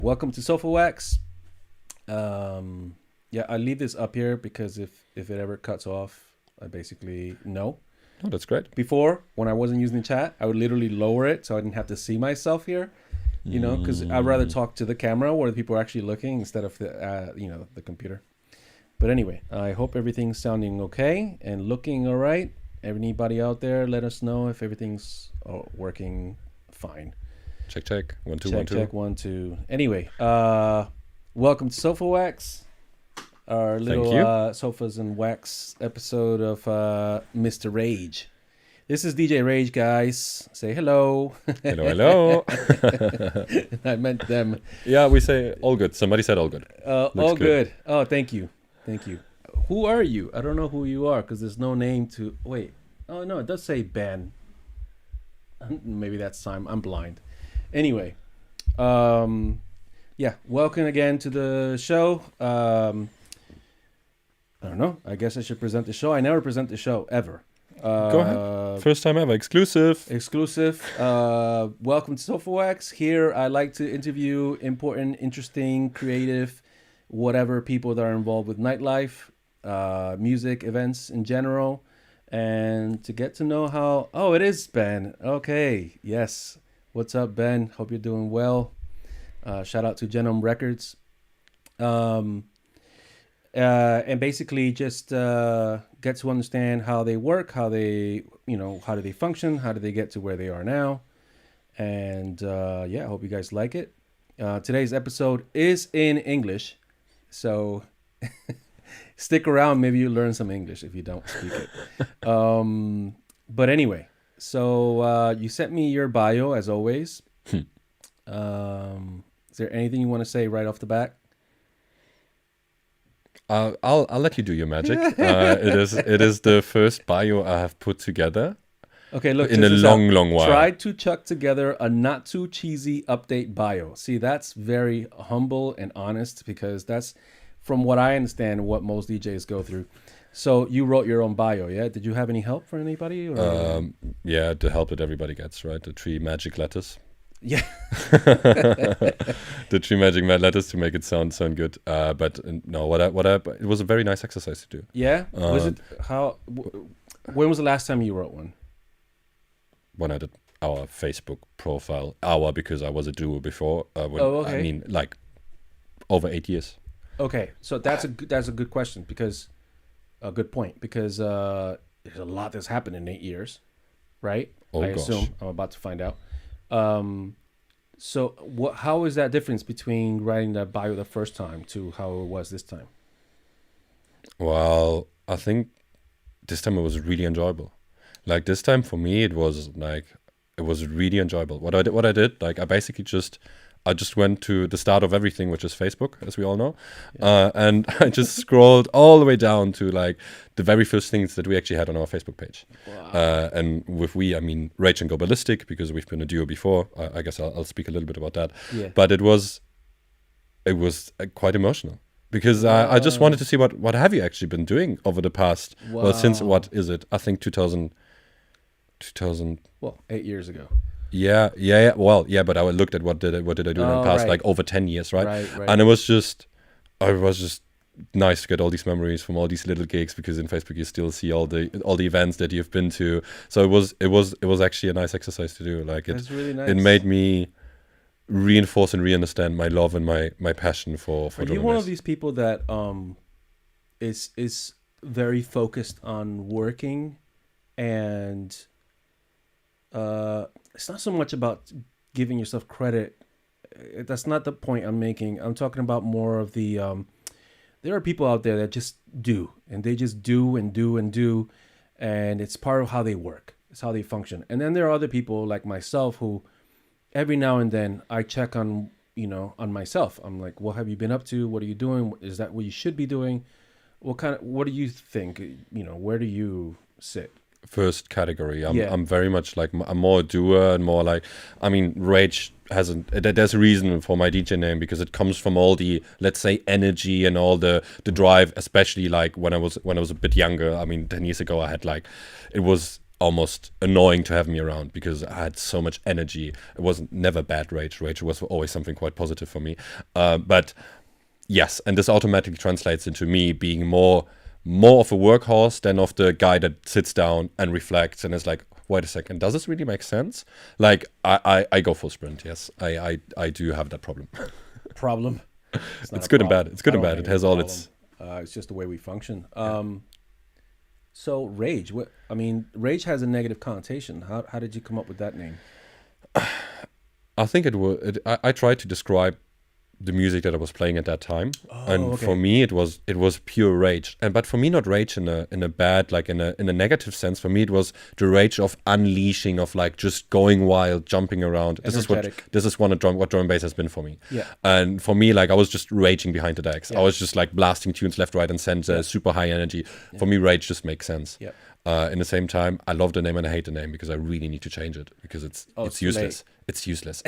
Welcome to SofaWax. Yeah, I leave this up here because if it ever cuts off, I basically know. Oh, that's great. Before, when I wasn't using the chat, I would literally lower it so I didn't have to see myself here. You know, because I'd rather talk to the camera where the people are actually looking instead of the computer. But anyway, I hope everything's sounding okay and looking all right. Anybody out there, let us know if everything's working fine. Check. 1, 2, check, 1, 2. Check, 1, 2. Anyway, welcome to SofaWax, our little sofas and wax episode of Mr. Rage. This is DJ Rage, guys. Say hello. Hello. I meant them. Yeah, we say all good. Somebody said all good. All good. Oh, thank you. Who are you? I don't know who you are because there's no name to... Wait. Oh, no, it does say Ben. Maybe that's time. I'm blind. Anyway, yeah, welcome again to the show. I don't know. I guess I should present the show. I never present the show, ever. Go ahead. First time ever. Exclusive. Welcome to SofaWax. Here, I like to interview important, interesting, creative, whatever people that are involved with nightlife, music, events in general, and to get to know how... Oh, it is Ben. Okay, yes. What's up, Ben? Hope you're doing well. Shout out to Genome Records. And basically just get to understand how they work, how do they function, how do they get to where they are now. And yeah, I hope you guys like it. Today's episode is in English, so stick around. Maybe you learn some English if you don't speak it. But anyway. So you sent me your bio as always. Is there anything you want to say right off the bat? I'll let you do your magic. It is the first bio I have put together. Okay, look, in a long while. Tried to chuck together a not too cheesy update bio. See, that's very humble and honest because that's, from what I understand, what most DJs go through. So you wrote your own bio, yeah? Did you have any help for anybody? Or? Yeah, the help that everybody gets, right? The 3 magic letters. Yeah. The 3 magic letters to make it sound good. But no, it was a very nice exercise to do. Yeah? When was the last time you wrote one? When I did our Facebook profile. Because I was a duo before. Okay. I mean, like, over 8 years. Okay, so that's a good question because... A good point, because there's a lot that's happened in 8 years, right? Oh, I assume. I'm about to find out. So how is that difference between writing that bio the first time to how it was this time? Well, I think this time it was really enjoyable. Like this time for me, it was really enjoyable. What I did, like I basically I just went to the start of everything, which is Facebook, as we all know. Yeah. And I just scrolled all the way down to like the very first things that we actually had on our Facebook page. Wow. And with I mean Rage and Go Ballistic, because we've been a duo before. I guess I'll speak a little bit about that. Yeah. But it was quite emotional because I just wanted to see what have you actually been doing over the past, well, since what is it? I think 2000. Well, 8 years ago. Yeah. Well, yeah, but I looked at what did I do in the past, like over 10 years, right? Right. And it was just nice to get all these memories from all these little gigs, because in Facebook you still see all the events that you've been to. So it was actually a nice exercise to do. Like That's really nice. It made me reinforce and re-understand my love and my passion for Are you one of these people that is very focused on working and it's not so much about giving yourself credit. That's not the point I'm making. I'm talking about more of the, there are people out there that just do, and they just do and do and do, and it's part of how they work. It's how they function. And then there are other people like myself who every now and then I check on myself. I'm like, what have you been up to? What are you doing? Is that what you should be doing? What do you think? Where do you sit? First category. I'm very much like, I'm more a doer and more like, I mean, Rage there's a reason for my DJ name, because it comes from all the, let's say, energy and all the drive, especially like when I was a bit younger. I mean, 10 years ago I had like, it was almost annoying to have me around because I had so much energy. It wasn't never bad rage. Rage was always something quite positive for me. But yes, and this automatically translates into me being more of a workhorse than of the guy that sits down and reflects and is like, wait a second, does this really make sense? Like I go full sprint. Yes, I do have that problem. Problem. It's good and bad. It's good and bad. It has all its. It's just the way we function. So rage. Rage has a negative connotation. How did you come up with that name? I think I tried to describe the music that I was playing at that time, for me it was pure rage. But for me, not rage in a bad, like in a negative sense. For me, it was the rage of unleashing, of like just going wild, jumping around. Energetic. This is what drum and bass has been for me. Yeah. And for me, like I was just raging behind the decks. Yeah. I was just like blasting tunes left, right, and center, super high energy. Yeah. For me, rage just makes sense. Yeah. In the same time, I love the name and I hate the name because I really need to change it because it's useless. It's useless.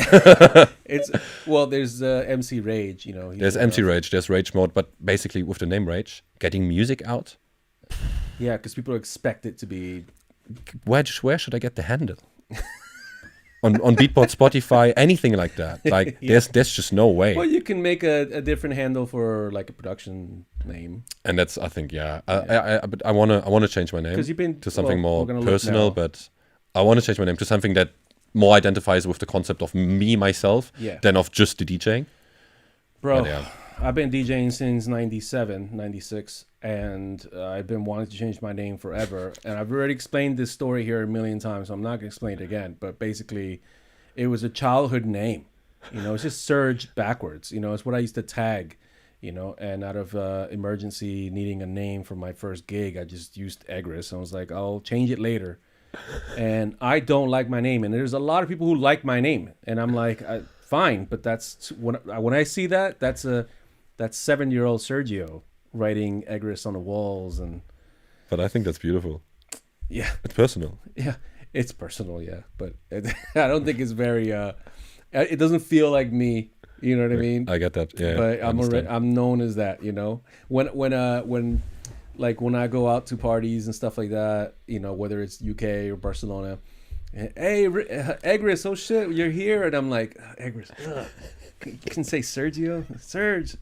There's MC Rage, There's MC Rage, there's Rage Mode, but basically with the name Rage, getting music out. Yeah, because people expect it to be. Where should I get the handle? on Beatport, Spotify, anything like that. Like there's just no way. Well, you can make a different handle for like a production name. And that's, I think, but I wanna change my name to something more personal. But I want to change my name to something that more identifies with the concept of me, myself, than of just the DJing. Bro, I've been DJing since 97, 96, and I've been wanting to change my name forever. And I've already explained this story here a million times, so I'm not going to explain it again. But basically, it was a childhood name. It's just Surge backwards. It's what I used to tag, and out of emergency needing a name for my first gig, I just used Egris. I was like, I'll change it later. And I don't like my name, and there's a lot of people who like my name, and I'm like, fine, but that's when I see that's 7-year-old Sergio writing Egris on the walls. But I think that's beautiful. Yeah, it's personal. Yeah, it's personal. Yeah, but I don't think it's very. It doesn't feel like me. You know what I mean? I get that. Yeah, but I'm known as that. When I go out to parties and stuff like that, whether it's UK or Barcelona, hey, Egris, oh shit, you're here. And I'm like, Egris, you can say Sergio? Serge.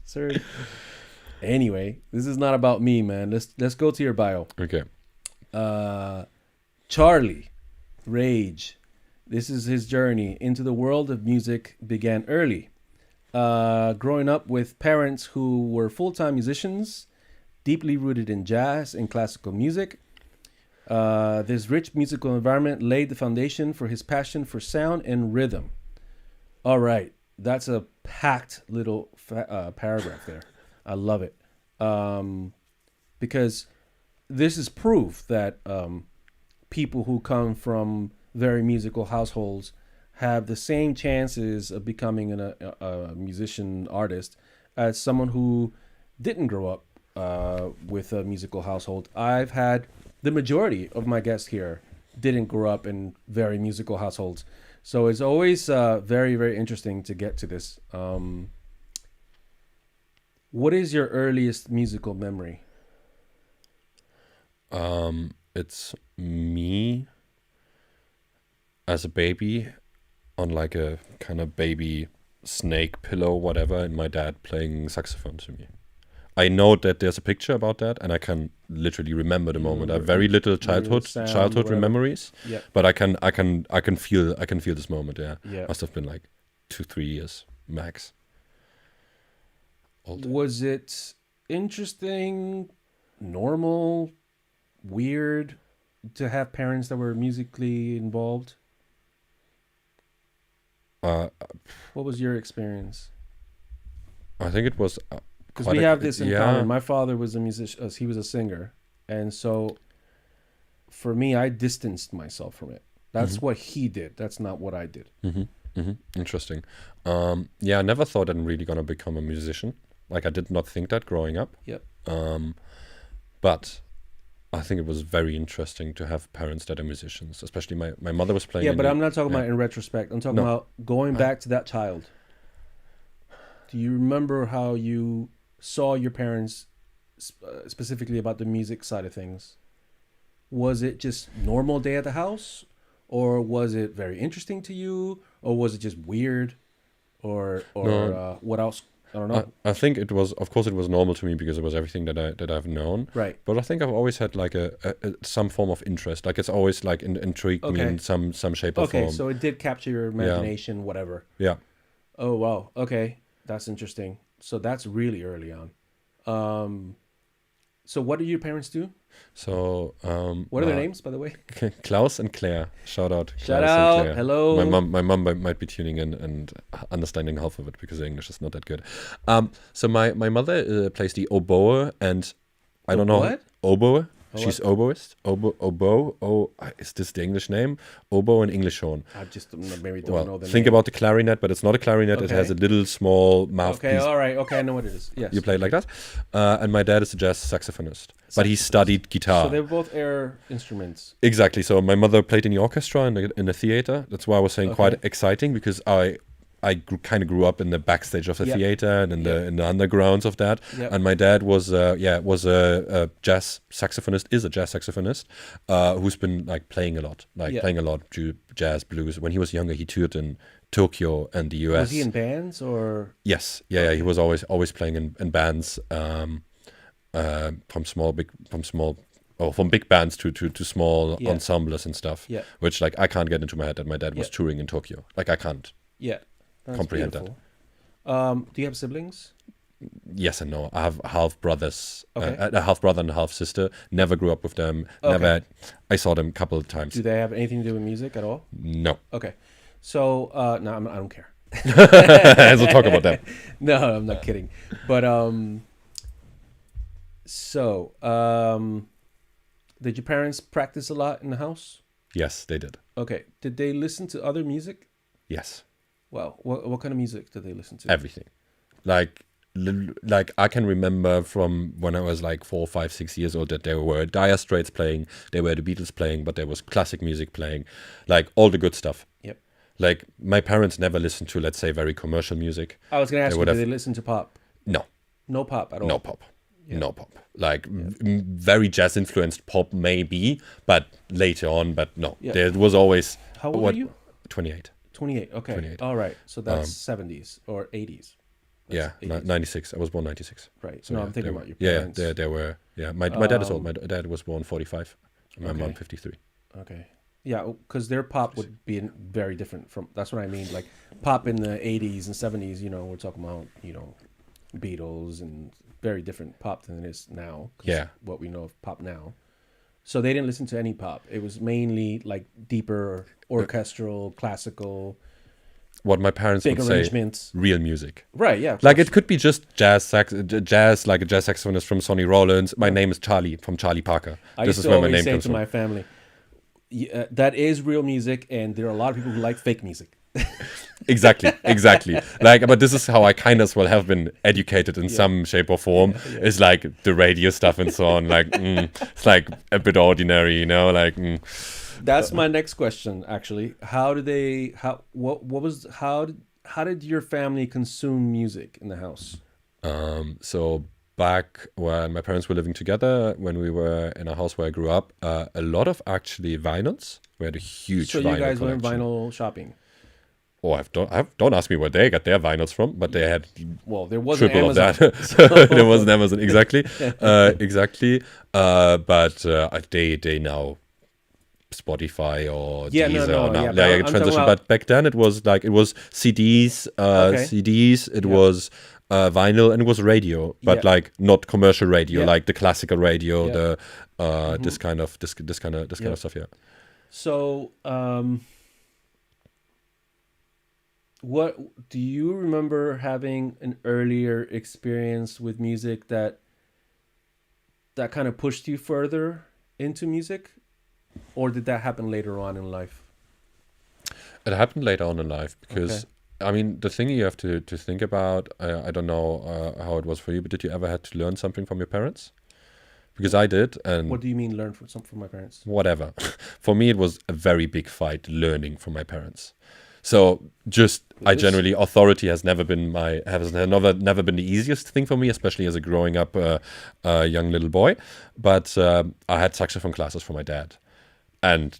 Anyway, this is not about me, man. Let's go to your bio. Okay. Charlie, Rage. This is his journey into the world of music began early. Growing up with parents who were full-time musicians, deeply rooted in jazz and classical music. This rich musical environment laid the foundation for his passion for sound and rhythm. All right. That's a packed little paragraph there. I love it. Because this is proof that people who come from very musical households have the same chances of becoming a musician artist as someone who didn't grow up with a musical household. I've had the majority of my guests here didn't grow up in very musical households. So it's always very, very interesting to get to this. What is your earliest musical memory? It's me as a baby on like a kind of baby snake pillow, whatever, and my dad playing saxophone to me. I know that there's a picture about that, and I can literally remember the moment. I have very little childhood memories, but I can feel this moment. Yeah, must have been like 2-3 years max. Old. Was it interesting, normal, weird to have parents that were musically involved? What was your experience? I think it was. Because we have this in common. My father was a musician. He was a singer. And so for me, I distanced myself from it. That's what he did. That's not what I did. Interesting. I never thought I'm really going to become a musician. Like, I did not think that growing up. Yep. But I think it was very interesting to have parents that are musicians. Especially my mother was playing. Yeah, but I'm not talking about in retrospect. I'm talking about going back to that child. Do you remember how you saw your parents specifically about the music side of things? Was it just normal day at the house, or was it very interesting to you, or was it just weird, or No. what else? I don't know. I think it was, of course, it was normal to me because it was everything that I've known. Right. But I think I've always had like some form of interest. Like it's always like intrigued me Okay. in some shape or Okay, form. so it did capture your imagination, whatever. Yeah. Oh wow. Okay, that's interesting. So that's really early on. So what do your parents do? So What are their names, by the way? Klaus and Claire. Shout out. Shout Klaus out. and Claire. Hello. My mum might be tuning in and understanding half of it because the English is not that good. So my mother plays the oboe, and I don't know what? oboe. Oh, She's oboist. Oboe. Is this the English name? Oboe and English horn. I just maybe don't know Well, the think name. about the clarinet, but it's not a clarinet. It Okay. has a little small mouthpiece. Okay, all right. Okay, I know what it is. Yes. You play it like that. And my dad is a jazz saxophonist, but he studied guitar. So they're both air instruments. Exactly. So my mother played in the orchestra in the theater. That's why I was saying Okay. quite exciting, because I kind of grew up in the backstage of the Yep. theater and in the undergrounds of that. Yep. And my dad was a jazz saxophonist, is a jazz saxophonist, who's been like playing a lot, jazz, blues. When he was younger, he toured in Tokyo and the US. Was he in bands or? Yes, yeah, he was always playing in bands, from big bands to small Yeah. ensembles and stuff. Yeah. Which like I can't get into my head that my dad was Yeah. touring in Tokyo. Like I can't Yeah. That's comprehend beautiful. Do you have siblings? Yes and no. I have half brothers, Okay. a half brother and a half sister. Never grew up with them. Okay. Never. I saw them a couple of times. Do they have anything to do with music at all? No. Okay. So no, I don't care. So talk about that. No, I'm not kidding. But did your parents practice a lot in the house? Yes, they did. Okay. Did they listen to other music? Yes, Well, what kind of music did they listen to? everything. Like I can remember from when I was like 4, 5, 6 years old that there were Dire Straits playing, there were the Beatles playing, but there was classic music playing, like all the good stuff. Yep. Like my parents never listened to, let's say, very commercial music. I was going to ask you, would did have- they listen to pop? No, No pop at all? no pop. Yeah. No pop. Like very jazz influenced pop maybe, but later on, but no. Yeah. There was always How old are you? 28. 28. Okay. 28. All right. So that's 70s or 80s. Yeah, That's 80s. 96. I was born 96. Right. So no, yeah, I'm thinking they about your were- parents. Yeah, there were. Yeah, my dad is old. My dad was born 45. My Okay. mom 53. Okay. Yeah, because their pop would be very different from. That's what I mean. Like pop in the 80s and 70s. We're talking about Beatles and very different pop than it is now. 'Cause Yeah. what we know of pop now. So they didn't listen to any pop. It was mainly like deeper orchestral, classical, What my parents big would say, arrangements. real music. Right. Yeah. of Like course. it could be just jazz, like a jazz saxophonist from Sonny Rollins. My name is Charlie from Charlie Parker. I This used is to where my always name say comes to from. my family, that is real music, and there are a lot of people who like fake music. Exactly. Like, but this is how I kind of as well have been educated in some shape or form. It's like the radio stuff and so on. Like, it's like a bit ordinary, Like, That's my next question, actually. How did your family consume music in the house? So back when my parents were living together, when we were in a house where I grew up, a lot of actually vinyls. We had a huge So vinyl you guys collection. went vinyl shopping? Oh, don't ask me where they got their vinyls from, but they had Well, there wasn't triple Amazon. of that. There wasn't Amazon, exactly. But they now Spotify or Yeah, no, Deezer no, or now yeah, but I'm talking transition. about- But back then it was CDs, Okay. CDs. It Yeah. was vinyl, and it was radio, but Yeah. like not commercial radio, Yeah. like the classical radio, Yeah. the this kind of stuff. Yeah. So, what do you remember having an earlier experience with music that kind of pushed you further into music, or did that happen later on in life? It happened later on in life because, Okay. I mean, the thing you have to think about, I don't know how it was for you, but did you ever had to learn something from your parents? Because I did, and What do you mean learn from my parents? whatever. For me, it was a very big fight learning from my parents. So just I This- generally authority has never been never been the easiest thing for me, especially as a growing up young little boy. But I had saxophone classes for my dad, and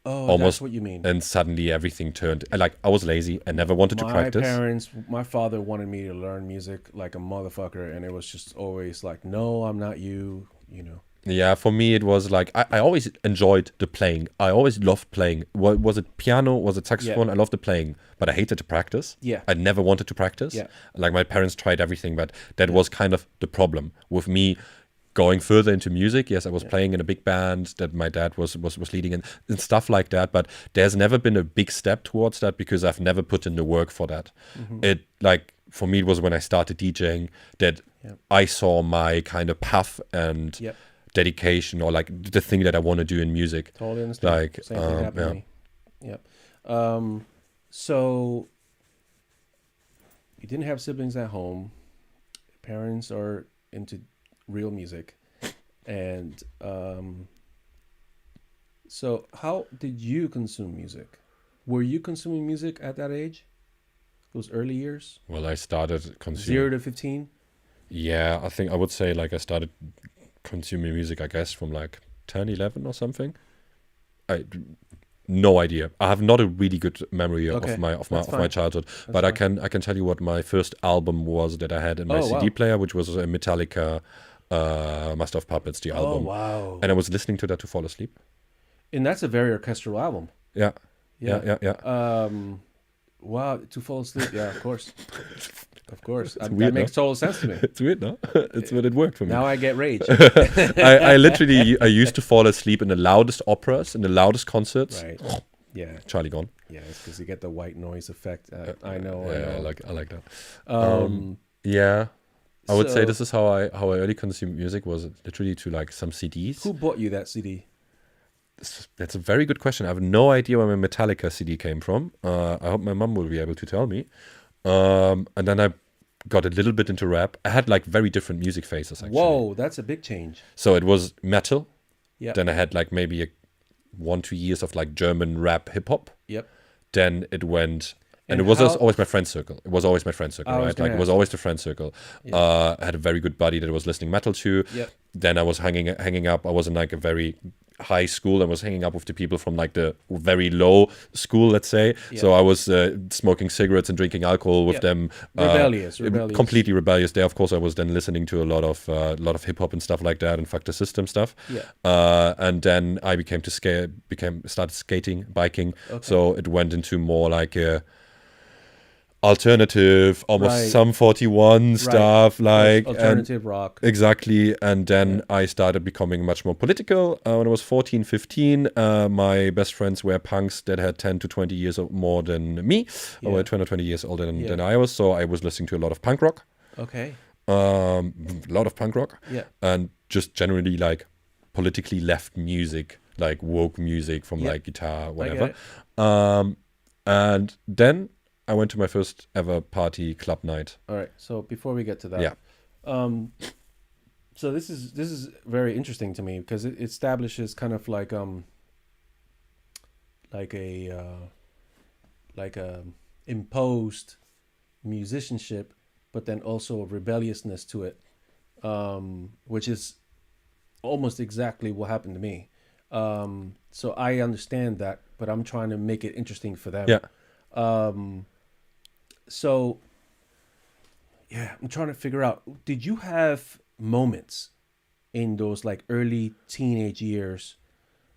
Oh, that's almost what you mean. and suddenly everything turned. Like I was lazy and never wanted to practice. My father wanted me to learn music like a motherfucker, and it was just always like, no, I'm not you, you know. Yeah, for me it was like I always enjoyed the playing. I always loved playing. Was it piano? Was it saxophone? Yeah. I loved the playing, but I hated to practice. Yeah. I never wanted to practice. Yeah. Like my parents tried everything, but that was kind of the problem with me going further into music. Yes, I was playing in a big band that my dad was leading and stuff like that, but there's never been a big step towards that because I've never put in the work for that. It like for me it was when I started DJing that I saw my kind of path and Yep. dedication or like the thing that I want to do in music. Totally understand. Like, Same thing happened to me. Yep. So you didn't have siblings at home. Parents are into real music, and so how did you consume music? Were you consuming music at that age? Those early years? Well, I started 0 consuming. to 15? Yeah, I think I would say like I started consuming music, I guess, from like 10, 11 or something. No idea. I have not a really good memory Okay, of my that's fine. childhood, That's but I fine. can tell you what my first album was that I had in my Oh, CD wow. player, which was a Metallica Master of Puppets, the Oh, album, wow. and I was listening to that to fall asleep. And that's a very orchestral album. Yeah, yeah. Wow, to fall asleep. Yeah, of course. Of course. That weird, makes total sense to me. It's weird, no? It's what it worked for me. Now I get rage. I literally I used to fall asleep in the loudest operas, in the loudest concerts. Right. Yeah. Charlie gone. Yeah, it's because you get the white noise effect. I know. Yeah, I know. I like that. Yeah. I would say So- this is how I early consumed music was literally to like some CDs. Who bought you that CD? That's a very good question. I have no idea where my Metallica CD came from. I hope my mom will be able to tell me. And then I got a little bit into rap. I had like very different music phases actually. Whoa, that's a big change. So it was metal. Yeah. Then I had like maybe 1-2 years of like German rap hip hop. Yep. Then it went, and And it was how- always my friend circle. It was always my friend circle, I was right? gonna Like it was ask. always the friend circle. I had a very good buddy that I was listening metal to. Yep. Then I was hanging up. I was in like a very high school and was hanging up with the people from like the very low school, let's say. Yeah. So I was smoking cigarettes and drinking alcohol with Yeah. them. Rebellious. Completely rebellious. There, of course, I was then listening to a lot of hip hop and stuff like that, and Fuck the System stuff. Yeah. And then I started skating, biking. Okay. So it went into more like a alternative, almost Right. some 41 stuff, like and- alternative rock. Exactly. And then I started becoming much more political. When I was 14, 15, my best friends were punks that had 10 to 20 years or more than me. Or were 10 or 20 years older than I was. So I was listening to a lot of punk rock. Okay. A lot of punk rock. Yeah. And just generally like politically left music, like woke music from Yeah. like guitar, I whatever. get And then I went to my first ever party club night. All right. So before we get to that, Yeah. So this is very interesting to me because it establishes kind of like a imposed musicianship, but then also a rebelliousness to it, which is almost exactly what happened to me. So I understand that, but I'm trying to make it interesting for them. Yeah. So, yeah, I'm trying to figure out, did you have moments in those like early teenage years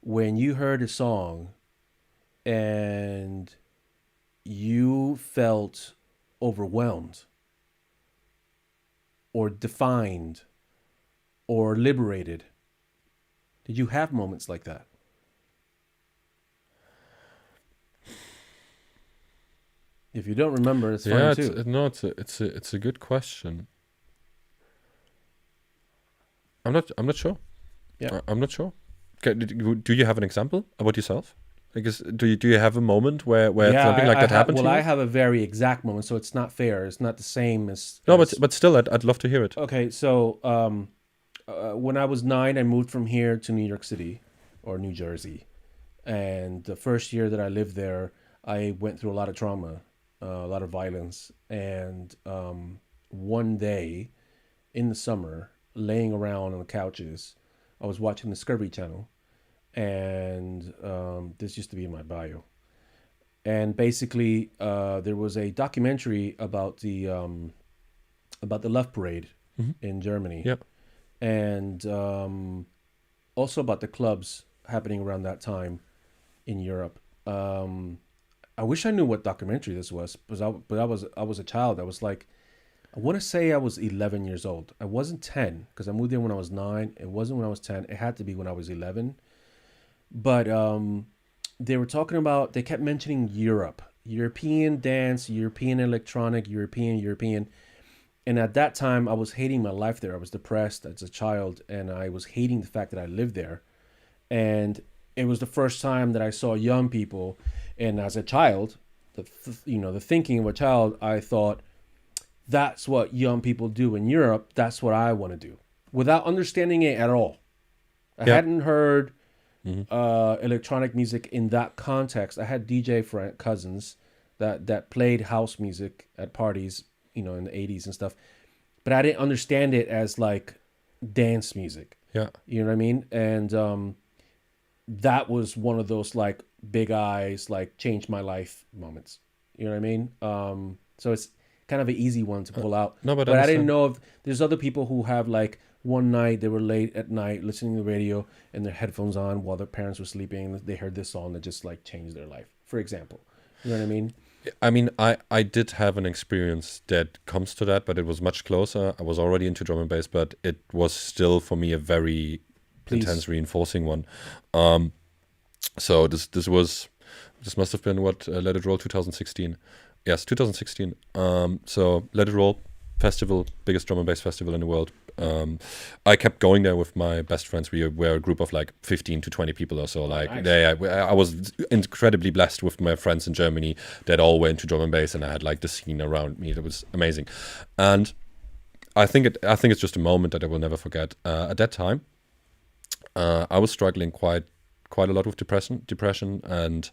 when you heard a song and you felt overwhelmed or defined or liberated? Did you have moments like that? If you don't remember, it's fine too. It's a good question. I'm not sure. Yeah. I'm not sure. Do you have an example about yourself? I guess do you have a moment where something like that happened to you? Well, I have a very exact moment, so it's not fair. It's not the same as. No, as- but still, I'd love to hear it. Okay, so when I was 9, I moved from here to New York City or New Jersey, and the first year that I lived there, I went through a lot of trauma, a lot of violence, and one day in the summer, laying around on the couches, I was watching the Discovery Channel, and this used to be in my bio. And basically, there was a documentary about the Love Parade in Germany, Yep. and also about the clubs happening around that time in Europe. I wish I knew what documentary this was, but I was a child. I was like, I want to say I was 11 years old. I wasn't 10 because I moved there when I was 9. It wasn't when I was 10. It had to be when I was 11. But they were talking about, they kept mentioning Europe, European dance, European electronic, European. And at that time, I was hating my life there. I was depressed as a child, and I was hating the fact that I lived there. And it was the first time that I saw young people. And as a child, the thinking of a child, I thought, that's what young people do in Europe. That's what I want to do, without understanding it at all. I hadn't heard electronic music in that context. I had DJ cousins that played house music at parties, in the 80s and stuff. But I didn't understand it as like dance music. Yeah. You know what I mean? And that was one of those like big eyes, like changed my life moments. You know what I mean? So it's kind of an easy one to pull out. No, but I didn't know if there's other people who have like one night they were late at night listening to the radio and their headphones on while their parents were sleeping. They heard this song that just like changed their life, for example. You know what I mean? I mean, I did have an experience that comes to that, but it was much closer. I was already into drum and bass, but it was still for me a very intense, reinforcing one. So this must have been what Let It Roll 2016. Yes, 2016. So Let It Roll festival, biggest drum and bass festival in the world. I kept going there with my best friends. We were a group of like 15 to 20 people or so. Like, nice. I was incredibly blessed with my friends in Germany that all went to drum and bass, and I had like the scene around me. It was amazing, and I think it's just a moment that I will never forget. At that time, I was struggling quite a lot with depression, and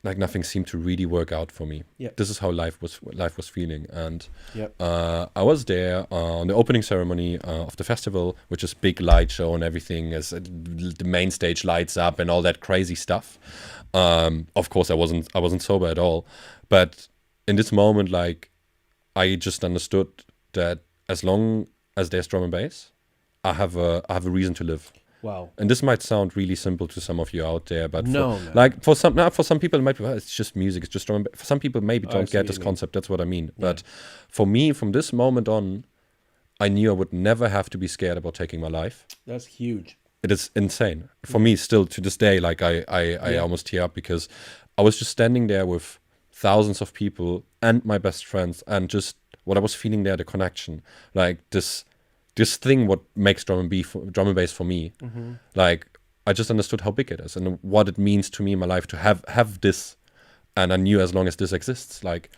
like nothing seemed to really work out for me. Yep. This is how life was feeling, and I was there on the opening ceremony of the festival, which is big light show and everything, as the main stage lights up and all that crazy stuff. Of course, I wasn't sober at all, but in this moment, like, I just understood that as long as there's drum and bass, I have a reason to live. Wow. And this might sound really simple to some of you out there, but no. Like for some people it might be, well, it's just music, it's just drum. For some people maybe don't get this concept. That's what I mean. Yeah. But for me, from this moment on, I knew I would never have to be scared about taking my life. That's huge. It is insane for me still to this day. Like I almost tear up because I was just standing there with thousands of people and my best friends, and just what I was feeling there, the connection, like this thing, what makes drum and bass for me, like I just understood how big it is and what it means to me in my life to have this, and I knew as long as this exists, like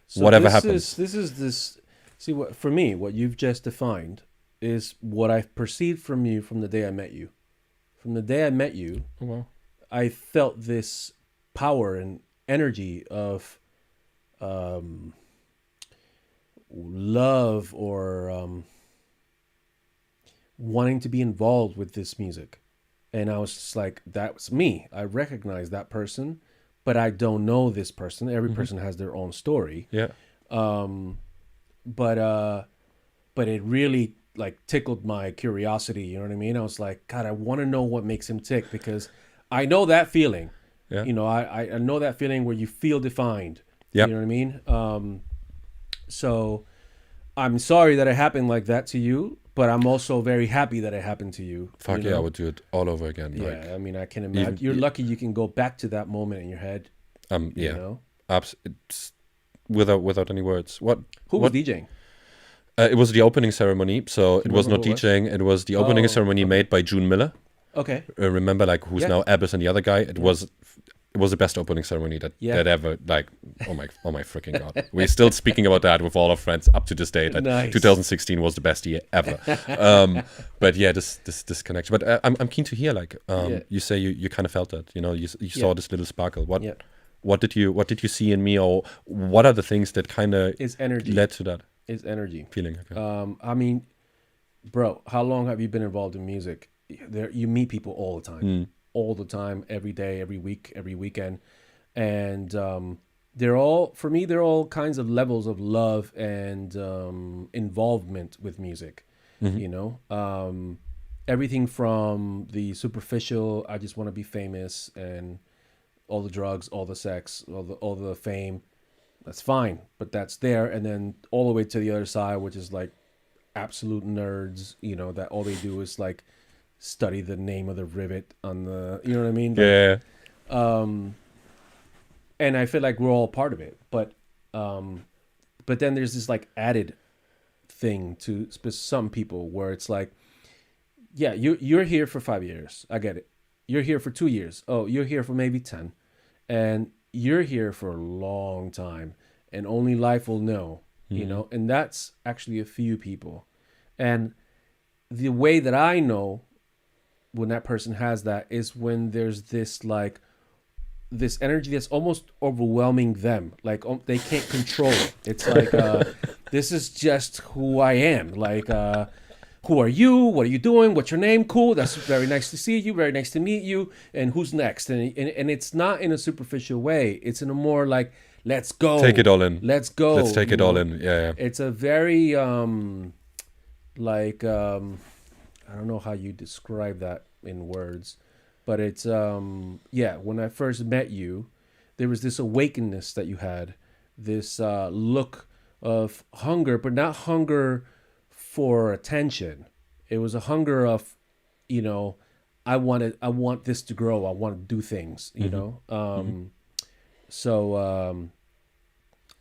so whatever happens. This is see what for me, what you've just defined is what I've perceived from you from the day I met you. From the day I met you, I felt this power and energy of love or wanting to be involved with this music. And I was just like, that was me. I recognize that person, but I don't know this person. Every person has their own story. Yeah. But it really like tickled my curiosity. You know what I mean? I was like, God, I want to know what makes him tick, because I know that feeling. Yeah. You know, I know that feeling where you feel defined. Yeah. You know what I mean? So I'm sorry that it happened like that to you, but I'm also very happy that it happened to you. Fuck yeah, I would do it all over again. Yeah, like, I mean, I can imagine. You're lucky you can go back to that moment in your head. Yeah. You know? It's without any words. Who was DJing? It was the opening ceremony, so it was not DJing. It was the opening ceremony made by June Miller. Okay. Remember, like, who's now Abyss and the other guy? It was it was the best opening ceremony that Yeah. that ever, like, oh my freaking god, we're still speaking about that with all our friends up to this day, that Nice. 2016 was the best year ever. But yeah, this connection, but I'm keen to hear, like, Yeah. you say you kind of felt that, you know, you saw Yeah. this little sparkle. Yeah. What did you see in me, or what are the things that kind of It's energy. led to that It's energy. feeling? Okay. I mean, bro, how long have you been involved in music? There, you meet people all the time, all the time, every day, every week, every weekend, and they're all, for me, they're all kinds of levels of love and involvement with music. You know, everything from the superficial, I just want to be famous, and all the drugs, all the sex, all the fame. That's fine, but that's there, and then all the way to the other side, which is like absolute nerds, you know, that all they do is like study the name of the rivet on the, you know what I mean? Like, Yeah. and I feel like we're all part of it, but then there's this like added thing to some people where it's like, yeah, you're here for 5 years, I get it. You're here for 2 years. Oh, you're here for maybe 10, and you're here for a long time, and only life will know. You know, and that's actually a few people. And the way that I know when that person has that is when there's this like this energy that's almost overwhelming them, like they can't control it. It's like this is just who I am. Like, who are you? What are you doing? What's your name? Cool, that's very nice to see you, very nice to meet you, and who's next? And it's not in a superficial way, it's in a more like, let's go. Take it all in. Let's go. Let's take it all in. Yeah. It's a very like I don't know how you describe that in words, but it's yeah, when I first met you, there was this awakeness that you had, this look of hunger, but not hunger for attention. It was a hunger of, you know, I want this to grow. I want to do things, you know? So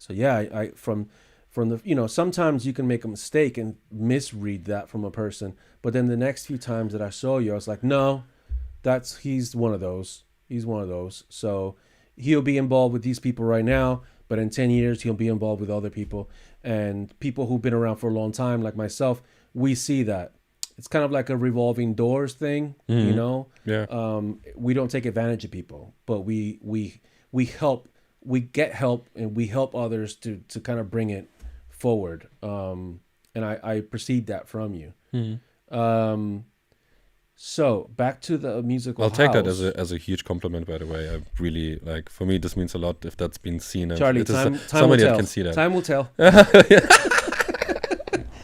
yeah, I from the, you know, sometimes you can make a mistake and misread that from a person, but then the next few times that I saw you, I was like, no, he's one of those. He's one of those. So he'll be involved with these people right now, but in 10 years, he'll be involved with other people, and people who've been around for a long time, like myself, we see that. It's kind of like a revolving doors thing, you know? Yeah. We don't take advantage of people, but we help, we get help, and we help others to kind of bring it forward. And I perceived that from you. So back to the musical I'll take that house. as a huge compliment, by the way. I really, like, for me, this means a lot if that's been seen. And Charlie, it is time will somebody tell. that can see that. Time will tell.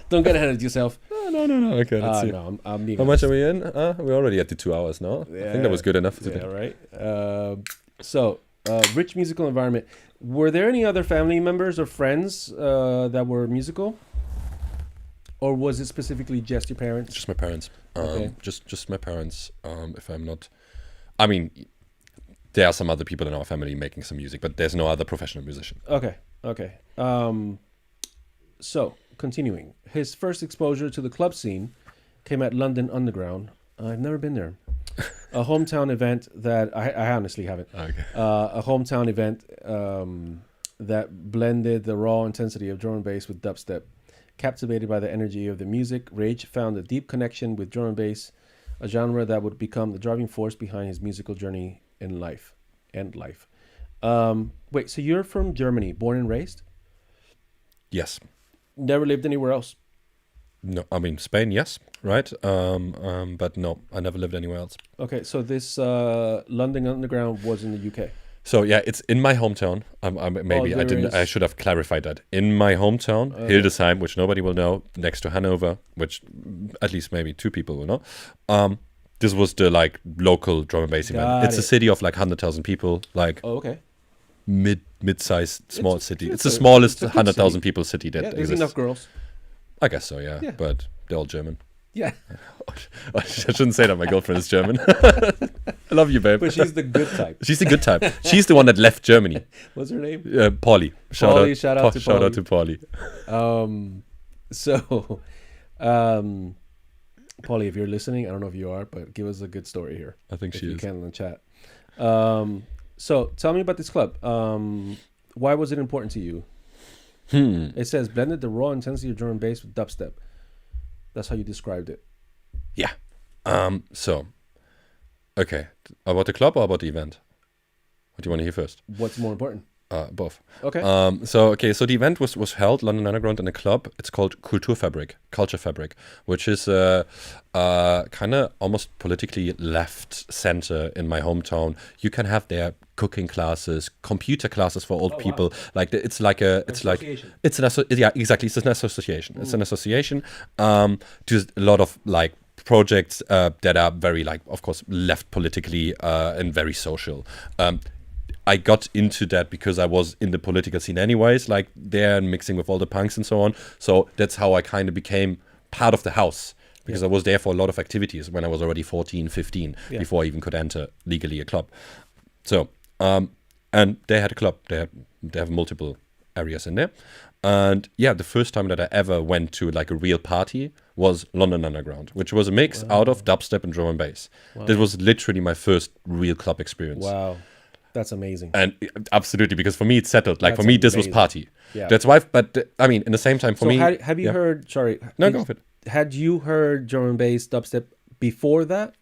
Don't get ahead of yourself. No. Okay, let's see. No, I'm being How much honest. are we in? We're already at the 2 hours now. I think that was good enough for today. Yeah, right. So, rich musical environment. Were there any other family members or friends that were musical? Or was it specifically just your parents? Just my parents. Okay. Just my parents. If I'm not, I mean, there are some other people in our family making some music, but there's no other professional musician. Okay. So, continuing. His first exposure to the club scene came at London Underground. I've never been there. A hometown event that I honestly haven't. Okay. A hometown event that blended the raw intensity of drum and bass with dubstep. Captivated by the energy of the music, Rage found a deep connection with drum and bass, a genre that would become the driving force behind his musical journey in life. Wait, so you're from Germany, born and raised? Yes. Never lived anywhere else? No, I mean Spain, yes, right? But no, I never lived anywhere else. Okay, so this London Underground was in the UK. So yeah, it's in my hometown. Maybe I didn't. I should have clarified that. In my hometown, Hildesheim, which nobody will know, next to Hanover, which at least maybe 2 people will know. This was the like local drum and bass event. It's a city of like 100,000 people, like mid-sized small city. It's the smallest 100,000 people city that there's exists. enough girls. I guess so, yeah. But they're all German. Yeah. I shouldn't say that. My girlfriend is German. I love you, babe. But she's the good type. She's the good type. She's the one that left Germany. What's her name? Paulie. Shout out to Paulie. So, Paulie, if you're listening, I don't know if you are, but give us a good story here. I think if she you is. can in the chat. So tell me about this club. Why was it important to you? It says blended the raw intensity of drum and bass with dubstep. That's how you described it. Yeah. So, okay. About the club or about the event? What do you want to hear first? What's more important? Both. Okay. So the event was held London Underground in a club. It's called Culture Fabric, which is kind of almost politically left center in my hometown. You can have their cooking classes, computer classes for old people. Wow. Like it's like an association. Yeah, exactly. It's an association. It's an association. To a lot of like projects that are very like, of course, left politically and very social. I got into that because I was in the political scene anyways, like there and mixing with all the punks and so on. So that's how I kind of became part of the house, because I was there for a lot of activities when I was already 14, 15, before I even could enter legally a club. So, and they had a club. They have multiple areas in there. And yeah, the first time that I ever went to like a real party was London Underground, which was a mix out of dubstep and drum and bass. Wow. That was literally my first real club experience. Wow. That's amazing. And absolutely, because for me it's settled. Like, for me, this was party. Yeah. That's why. But I mean, in the same time, for me. Have you heard? Sorry. No, go ahead. Had you heard drum and bass dubstep before that?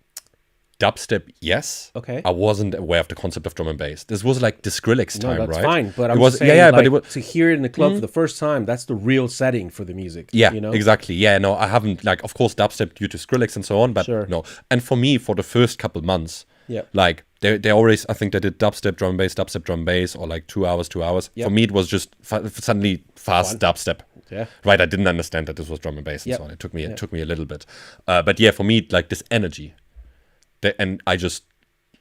Dubstep, yes. Okay. I wasn't aware of the concept of drum and bass. This was like the Skrillex time, right? That's fine. But I'm just saying, like, but it was, to hear it in the club for the first time, that's the real setting for the music. Yeah, you know? Exactly. Yeah, no, I haven't, like, of course, dubstep due to Skrillex and so on, but no. And for me, for the first couple months, like, they always, I think they did dubstep, drum and bass, or like 2 hours. For me, it was just suddenly fast dubstep. Yeah. Right, I didn't understand that this was drum and bass and so on. It took me a little bit. But yeah, for me, like this energy. And I just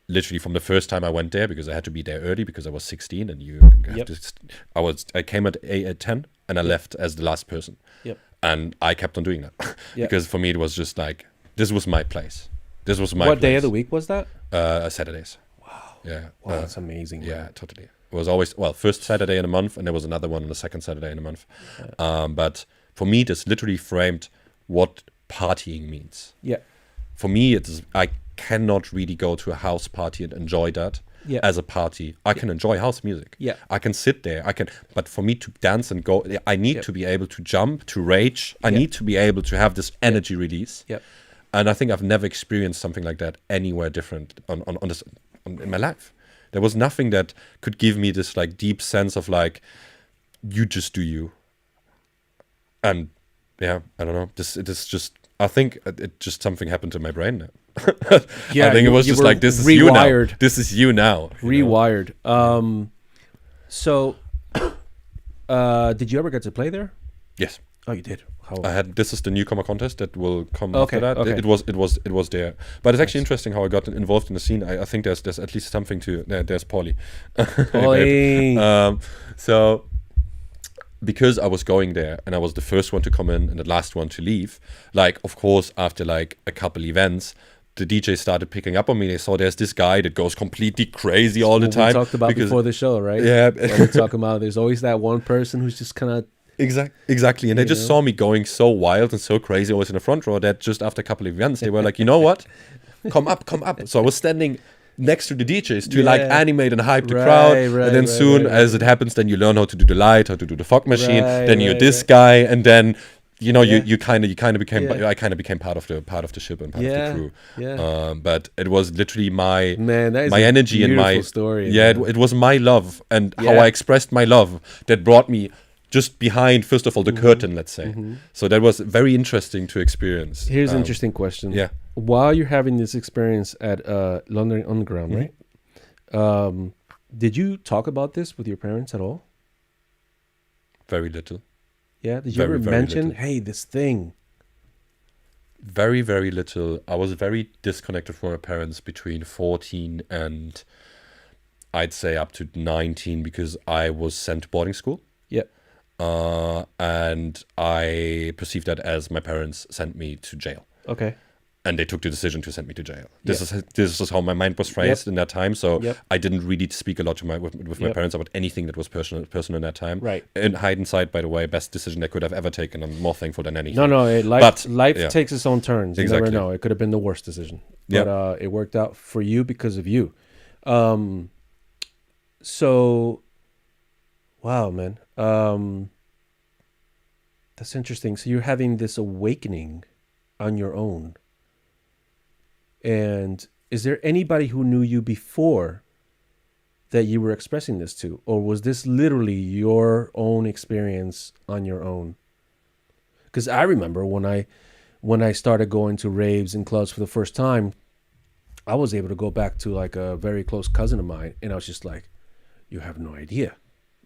literally from the first time I went there, because I had to be there early because I was 16 and you have to, I came at 10 and I left as the last person. Yep. And I kept on doing that because for me it was just like, this was my place. This was my What place. day of the week was that? Saturdays. Wow. Yeah. Wow, that's amazing. Yeah, totally. It was always, first Saturday in a month, and there was another one on the second Saturday in a month. Yeah. But for me, this literally framed what partying means. Yeah. For me, I cannot really go to a house party and enjoy that as a party. I can enjoy house music. Yeah. I can sit there. But for me to dance and go, I need to be able to jump, to rage. I need to be able to have this energy release. Yeah. And I think I've never experienced something like that anywhere different in my life. There was nothing that could give me this like deep sense of like, you just do you. And yeah, I don't know. It is just, I think it just something happened to my brain now. I think it was just like, this is rewired. You now. This is you now. Rewired. So, did you ever get to play there? Yes. Oh, you did. How? This is the newcomer contest that will come after that. Okay. It was there, but it's actually interesting how I got involved in the scene. I think there's at least something to there's Paulie. So because I was going there and I was the first one to come in and the last one to leave, like of course after like a couple events, the DJ started picking up on me. They saw there's this guy that goes completely crazy all the time. We talked about before the show, right? Yeah. We're talking about there's always that one person who's just kind of Exactly. And they just saw me going so wild and so crazy always in the front row that just after a couple of events, they were like, you know what? Come up. So I was standing next to the DJs to like animate and hype the crowd. And then soon as it happens, then you learn how to do the light, how to do the fog machine. Then you're this guy. And then, you know, you kind of became, I kind of became part of the ship and part of the crew. Yeah. But it was literally my energy and my story. Yeah, it was my love and how I expressed my love that brought me just behind, first of all, the curtain, let's say. So that was very interesting to experience. Here's an interesting question. Yeah. While you're having this experience at London Underground, right? Did you talk about this with your parents at all? Very little. Yeah? Did you ever mention, hey, this thing? Very, very little. I was very disconnected from my parents between 14 and I'd say up to 19 because I was sent to boarding school. Yeah. And I perceived that as my parents sent me to jail. Okay. And they took the decision to send me to jail. This is how my mind was phrased in that time. So I didn't really speak a lot to with my parents about anything that was personal in that time. Right. In hindsight, by the way, best decision I could have ever taken. I'm more thankful than anything. No, life takes its own turns. You never know. It could have been the worst decision. But it worked out for you because of you. So, wow, man. That's interesting. So you're having this awakening on your own. And is there anybody who knew you before that you were expressing this to? Or was this literally your own experience on your own? Because I remember when I started going to raves and clubs for the first time, I was able to go back to like a very close cousin of mine, and I was just like, you have no idea.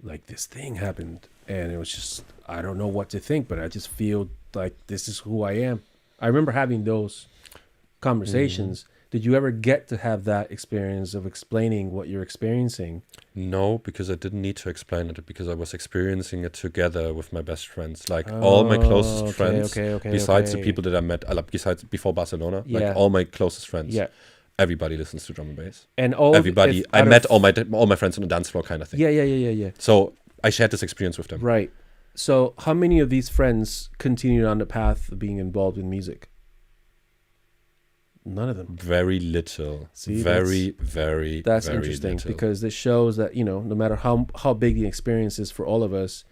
Like this thing happened, and it was just, I don't know what to think, but I just feel like this is who I am. I remember having those conversations. Did you ever get to have that experience of explaining what you're experiencing? No, because I didn't need to explain it, because I was experiencing it together with my best friends. Like all my closest friends, besides the people that I met, besides before Barcelona, like all my closest friends. Yeah. Everybody listens to drum and bass. And everybody, I met all my friends on the dance floor kind of thing. Yeah. So I shared this experience with them. Right. So how many of these friends continued on the path of being involved in music? None of them. Very little. See, very that's interesting little. Because this shows that, you know, no matter how big the experience is for all of us,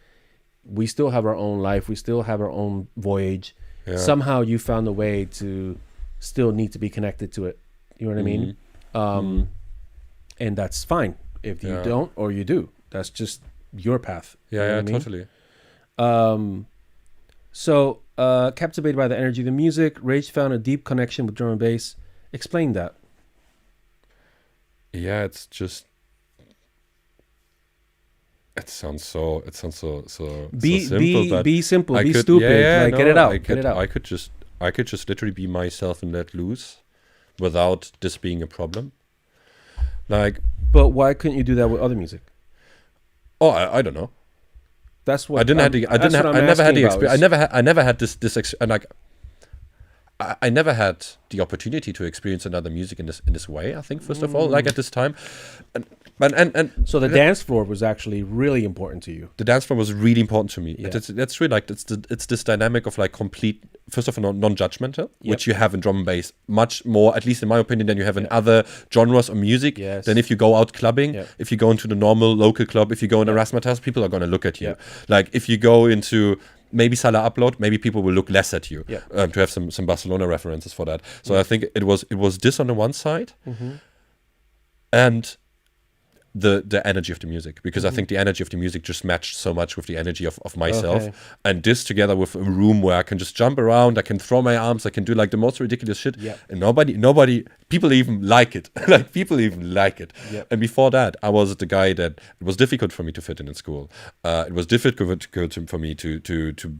we still have our own life. We still have our own voyage. Yeah. Somehow you found a way to still need to be connected to it. You know what I mean? And that's fine. If you don't or you do, that's just your path. Yeah, totally. So, captivated by the energy of the music, Rage found a deep connection with drum and bass. Explain that. Yeah, it's just. It sounds so simple. But be simple. Be stupid. Get it out. Get it out. I could just literally be myself and let loose, without this being a problem. Like. But why couldn't you do that with other music? Oh, I don't know. That's what I never had the experience. I never had this and like I never had the opportunity to experience another music in this way. I think first of all, like at this time, and so the dance floor was actually really important to you. The dance floor was really important to me. Yeah. That's really like it's this dynamic of like complete, first of all, non-judgmental, which you have in drum and bass much more, at least in my opinion, than you have in other genres of music. Yes. Than if you go out clubbing, if you go into the normal local club, if you go in a razzmatazz, people are going to look at you. Like if you go into maybe Salah Upload, maybe people will look less at you. To have some Barcelona references for that. So I think it was this on the one side, and the energy of the music, because I think the energy of the music just matched so much with the energy of myself, and this together with a room where I can just jump around, I can throw my arms, I can do like the most ridiculous shit, and nobody people even like it. Like people even like it. And before that, I was the guy that it was difficult for me to fit in school. It was difficult for me to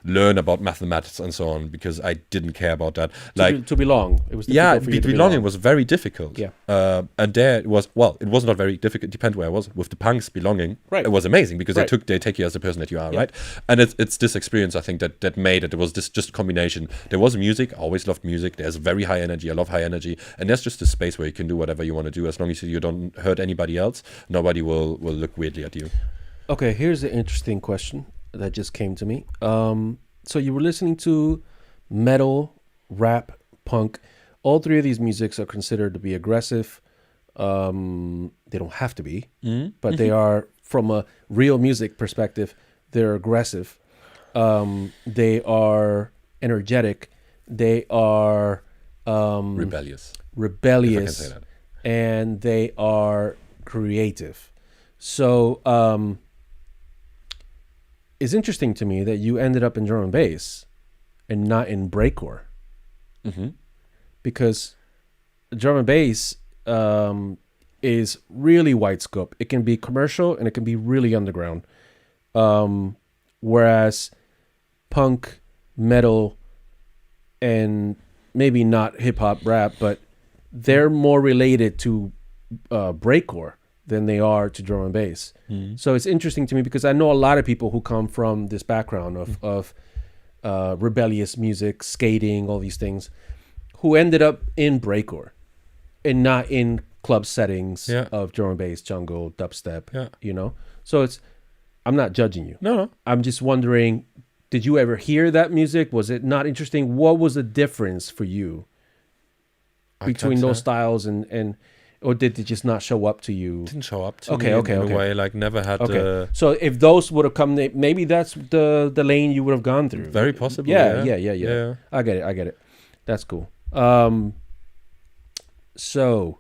learn about mathematics and so on, because I didn't care about that. Like to belong, it was difficult for you to belonging was very difficult. And there it was not very difficult. Depends where I was. With the punks, belonging, it was amazing, because they take you as the person that you are, right? And it's this experience I think that made it. It was this just combination. There was music. I always loved music. There's very high energy. I love high energy. And there's just a space where you can do whatever you want to do, as long as you don't hurt anybody else. Nobody will look weirdly at you. Okay, here's an interesting question that just came to me. So you were listening to metal, rap, punk. All three of these musics are considered to be aggressive. They don't have to be, but they are, from a real music perspective, they're aggressive. They are energetic. They are rebellious. If I can say that. And they are creative. So it's interesting to me that you ended up in drum and bass and not in breakcore, because drum and bass is really wide scope. It can be commercial and it can be really underground, whereas punk, metal, and maybe not hip hop, rap, but they're more related to breakcore than they are to drum and bass. So it's interesting to me, because I know a lot of people who come from this background of rebellious music, skating, all these things, who ended up in breakcore and not in club settings of drum and bass, jungle, dubstep, you know? So I'm not judging you. No. I'm just wondering, did you ever hear that music? Was it not interesting? What was the difference for you between those styles? And or did it just not show up to you? Didn't show up to Okay, me okay, in okay. a way, like never had Okay. So if those would have come, maybe that's the lane you would have gone through. very possible. Yeah. I get it. That's cool. So,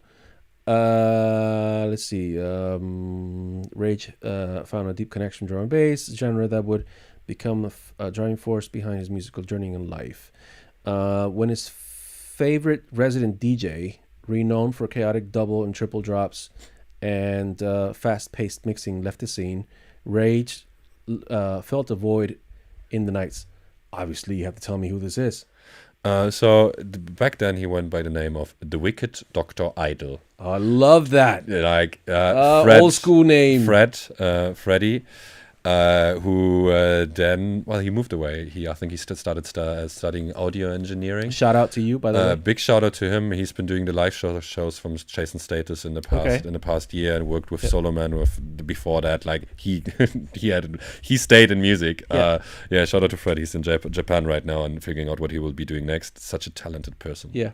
let's see. Rage found a deep connection to drum and bass genre that would become a driving force behind his musical journey in life. When his favorite resident DJ, renowned for chaotic double and triple drops and fast-paced mixing, left the scene, Rage felt a void in the nights. Obviously, you have to tell me who this is. Back then he went by the name of the Wicked Dr. Idol. I love that. Like old school name. Freddie, who then, well, he moved away. I think he started studying audio engineering. Shout out to you, by the way. Big shout out to him. He's been doing the live shows from Jason Status in the past year, and worked with Soloman before that. Like he stayed in music. Shout out to Fred. He's in Japan right now and figuring out what he will be doing next. Such a talented person. Yeah.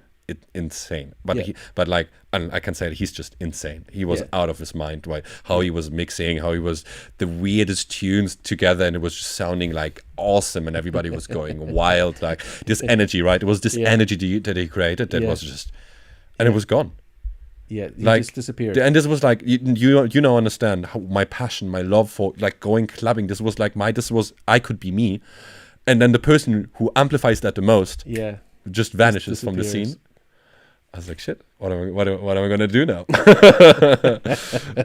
Insane, but I can say that he's just insane. He was out of his mind. Right? How he was mixing, how he was the weirdest tunes together, and it was just sounding like awesome, and everybody was going wild. Like this energy, right? It was this energy that he created that was just, and it was gone. Yeah, he like just disappeared. And this was like you know understand how my passion, my love for like going clubbing. This was I could be me, and then the person who amplifies that the most, just vanishes from the scene. I was like, shit, what am I going to do now?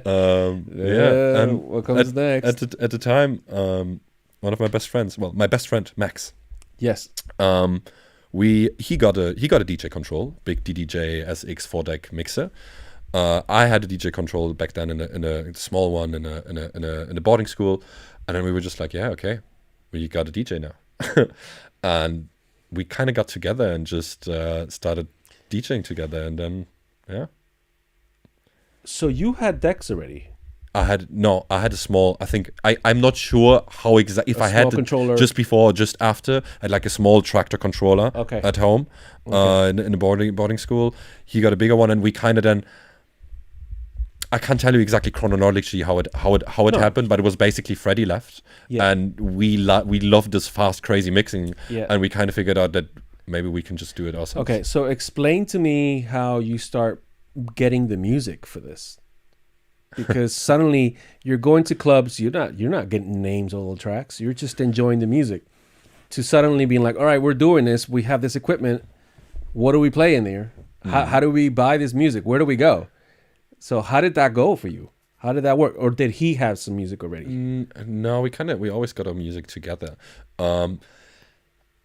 And what comes next? At the time, one of my best friends, my best friend, Max. Yes. He got a DJ control, big DDJ SX 4-deck mixer. I had a DJ control back then in a small one in a boarding school, and then we were just like, yeah, okay, we got a DJ now. And we kind of got together and just started DJing together, and then So you had decks already? I had a small, I think I'm not sure how exactly, if I had controller. Just before or just after, I had like a small tractor controller at home in a boarding school. He got a bigger one, and we kind of then, I can't tell you exactly chronologically how it happened, but it was basically Freddie left, and we loved this fast, crazy mixing, and we kind of figured out that maybe we can just do it ourselves. Okay, so explain to me how you start getting the music for this, because suddenly you're going to clubs, you're not getting names on the tracks, you're just enjoying the music. To suddenly being like, all right, we're doing this, we have this equipment, what do we play in there? How do we buy this music? Where do we go? So how did that go for you? How did that work? Or did he have some music already? No, we always got our music together.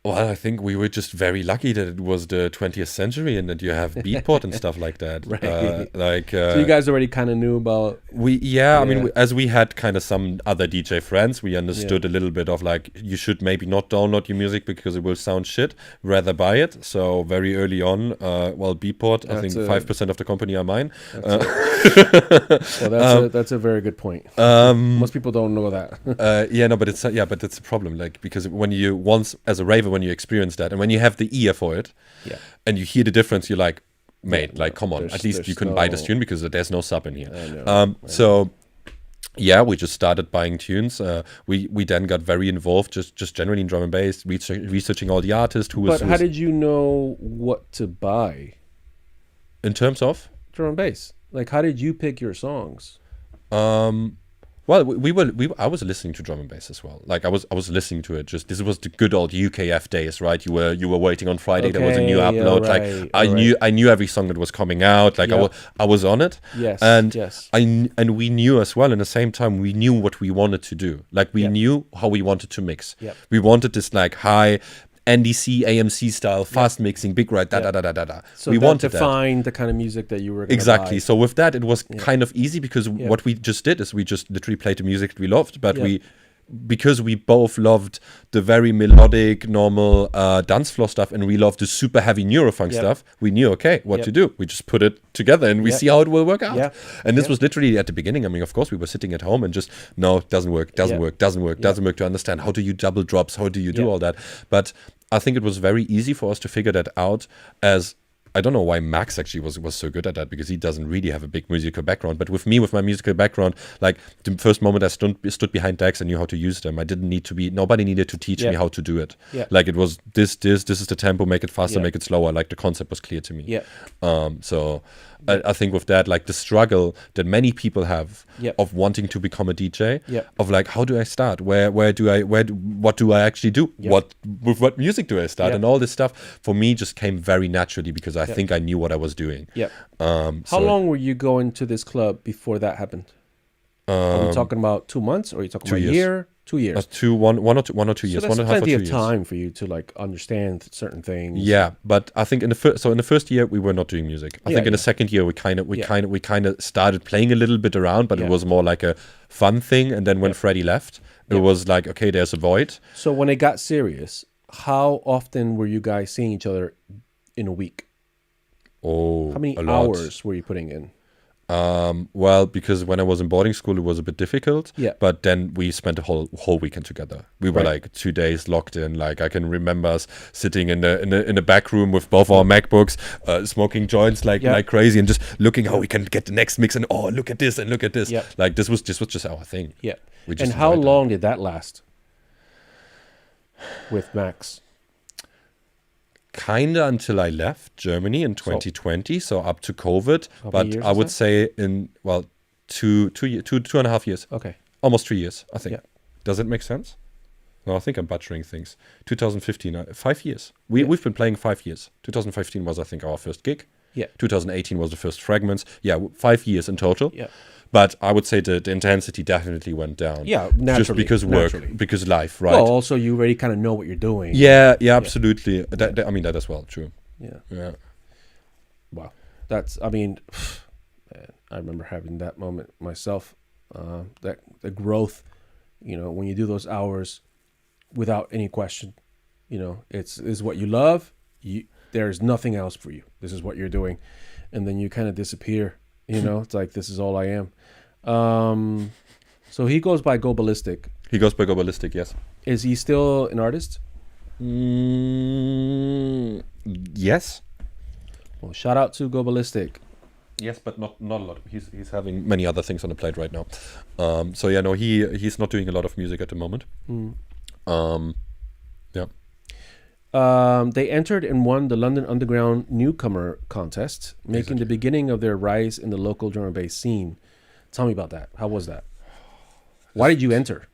Well, I think we were just very lucky that it was the 20th century and that you have Beatport and stuff like that. Right. So you guys already kind of knew about... I mean, as we had kind of some other DJ friends, we understood a little bit of like, you should maybe not download your music because it will sound shit, rather buy it. So very early on, Beatport, I think 5% of the company are mine. That's a very good point. Most people don't know that. But it's a problem, like, because when you once as a raver, when you experience that, and when you have the ear for it, and you hear the difference, you're like, mate, come on, at least you can buy this tune because there's no sub in here. We just started buying tunes. We then got very involved, just generally in drum and bass, researching all the artists. How did you know what to buy? In terms of drum and bass, like how did you pick your songs? Well, I was listening to drum and bass as well. Like I was listening to it. Just this was the good old UKF days, right? You were waiting on Friday. There was a new upload. I knew every song that was coming out. Like I was on it. Yes. And we knew as well. In the same time, we knew what we wanted to do. Like we knew how we wanted to mix. Yep. We wanted this like high NDC, AMC style, fast mixing, big ride, da. So we wanted to find the kind of music that you were going to buy. So with that, it was kind of easy because what we just did is we just literally played the music we loved, but because we both loved the very melodic, normal dance floor stuff, and we loved the super heavy neurofunk stuff, we knew, what to do. We just put it together and we see how it will work out. And this was literally at the beginning. I mean, of course, we were sitting at home and just, no, it doesn't work to understand. How do you double drops? How do you do all that? But I think it was very easy for us to figure that out as I don't know why Max actually was so good at that, because he doesn't really have a big musical background. But with me, with my musical background, like the first moment I stood behind decks and knew how to use them, I didn't need to be, nobody needed to teach me how to do it. Yeah. Like it was this is the tempo, make it faster, make it slower. Like the concept was clear to me. Yeah. So I think with that, like the struggle that many people have of wanting to become a DJ, of like, how do I start? What do I actually do? With what music do I start? And all this stuff for me just came very naturally, because I think I knew what I was doing. Yeah. How long were you going to this club before that happened? Are we talking about 2 months, or are you talking about a year? 2 years. One or 2 years. So that's plenty of time for you to like understand certain things. Yeah, but I think in the first year we were not doing music. I think in the second year we kind of started playing a little bit around, but it was more like a fun thing. And then when Freddie left, it was like, okay, there's a void. So when it got serious, how often were you guys seeing each other in a week? Oh, how many hours were you putting in? Well, because when I was in boarding school, it was a bit difficult. Yeah. But then we spent a whole weekend together. We were like 2 days locked in. Like I can remember us sitting in the back room with both our MacBooks, smoking joints like crazy, and just looking how we can get the next mix. And look at this and look at this. Yeah. Like this was just our thing. Yeah. And how long did that last with Max? Kinda until I left Germany in 2020, so up to COVID. But I would say in two and a half years. Okay, almost 3 years, I think. Yeah. Does it make sense? No, I think I'm butchering things. 2015, 5 years. We've been playing 5 years. 2015 was, I think, our first gig. Yeah. 2018 was the first Fragments. Yeah, 5 years in total. Yeah. But I would say the intensity definitely went down. Yeah, naturally. Just because work, because life, right? Well, also you already kind of know what you're doing. Yeah, absolutely. I mean, that as well, true. Yeah. Wow. Man, I remember having that moment myself. That the growth, when you do those hours without any question, it's what you love. There's nothing else for you. This is what you're doing. And then you kind of disappear. It's like, this is all I am. So he goes by Go Ballistic. He goes by Go Ballistic, yes. Is he still an artist? Yes. Well, shout out to Go Ballistic. Yes, but not a lot. He's having many other things on the plate right now. He's not doing a lot of music at the moment. They entered and won the London Underground Newcomer Contest, making the beginning of their rise in the local drum and bass scene. Tell me about that. How was that? Why did you enter?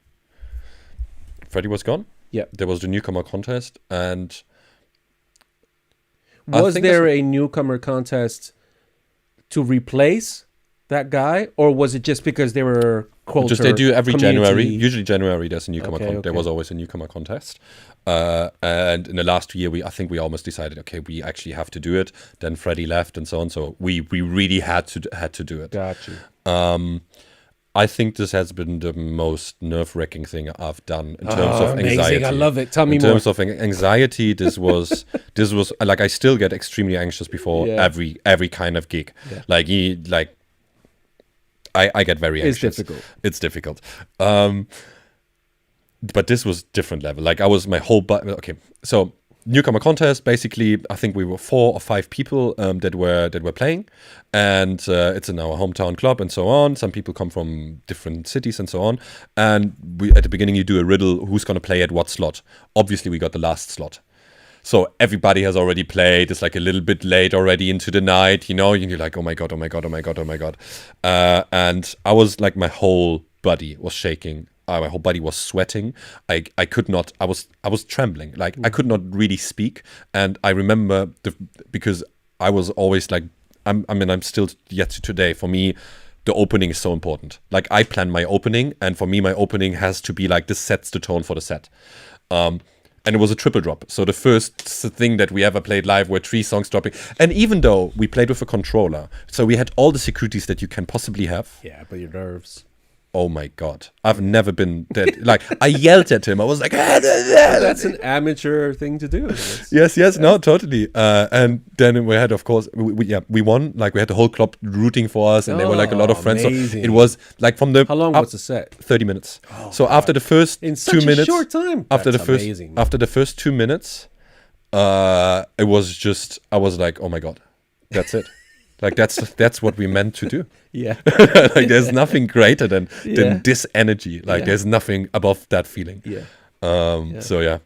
Freddie was gone. Yeah. There was the Newcomer Contest, and was there a Newcomer Contest to replace that guy, or was it just because they were just they do every January. Usually January there's a newcomer. There was always a newcomer contest, and in the last year I think we almost decided, okay, we actually have to do it. Then Freddie left and so on, so we really had to do it. Gotcha. I think this has been the most nerve-wracking thing I've done in terms of anxiety. Amazing. I love it. Tell me more. In terms of anxiety, this was like, I still get extremely anxious before every kind of gig. Yeah. I get very anxious. It's difficult. But this was different level. Like I was my whole okay. So newcomer contest, basically, I think we were 4 or 5 people that were playing, and it's in our hometown club and so on. Some people come from different cities and so on. And at the beginning you do a riddle: who's going to play at what slot? Obviously, we got the last slot. So everybody has already played. It's like a little bit late already into the night, and you're like, oh my god. And I was like, my whole body was shaking. My whole body was sweating. I could not. I was trembling. Like I could not really speak. And I remember because I was always like, I'm still yet to today. For me, the opening is so important. Like I plan my opening, and for me, my opening has to be like, this sets the tone for the set. And it was a triple drop. So the first thing that we ever played live were 3 songs dropping. And even though we played with a controller, so we had all the securities that you can possibly have. Yeah, but your nerves. Oh my god, I've never been that. Like I yelled at him. I was like, that's an amateur thing to do. Yes, no, totally. And then we had, of course, we won. Like we had the whole club rooting for us, and there were like a lot of friends. Amazing. So it was like from the how long was the set? 30 minutes. Oh, so after the first in 2 such minutes, a short time. After the first 2 minutes, it was just, I was like, oh my god, That's it. Like that's what we meant to do. Yeah. Like there's nothing greater than Yeah. this energy. Like Yeah. there's nothing above that feeling. Yeah. Yeah. So yeah.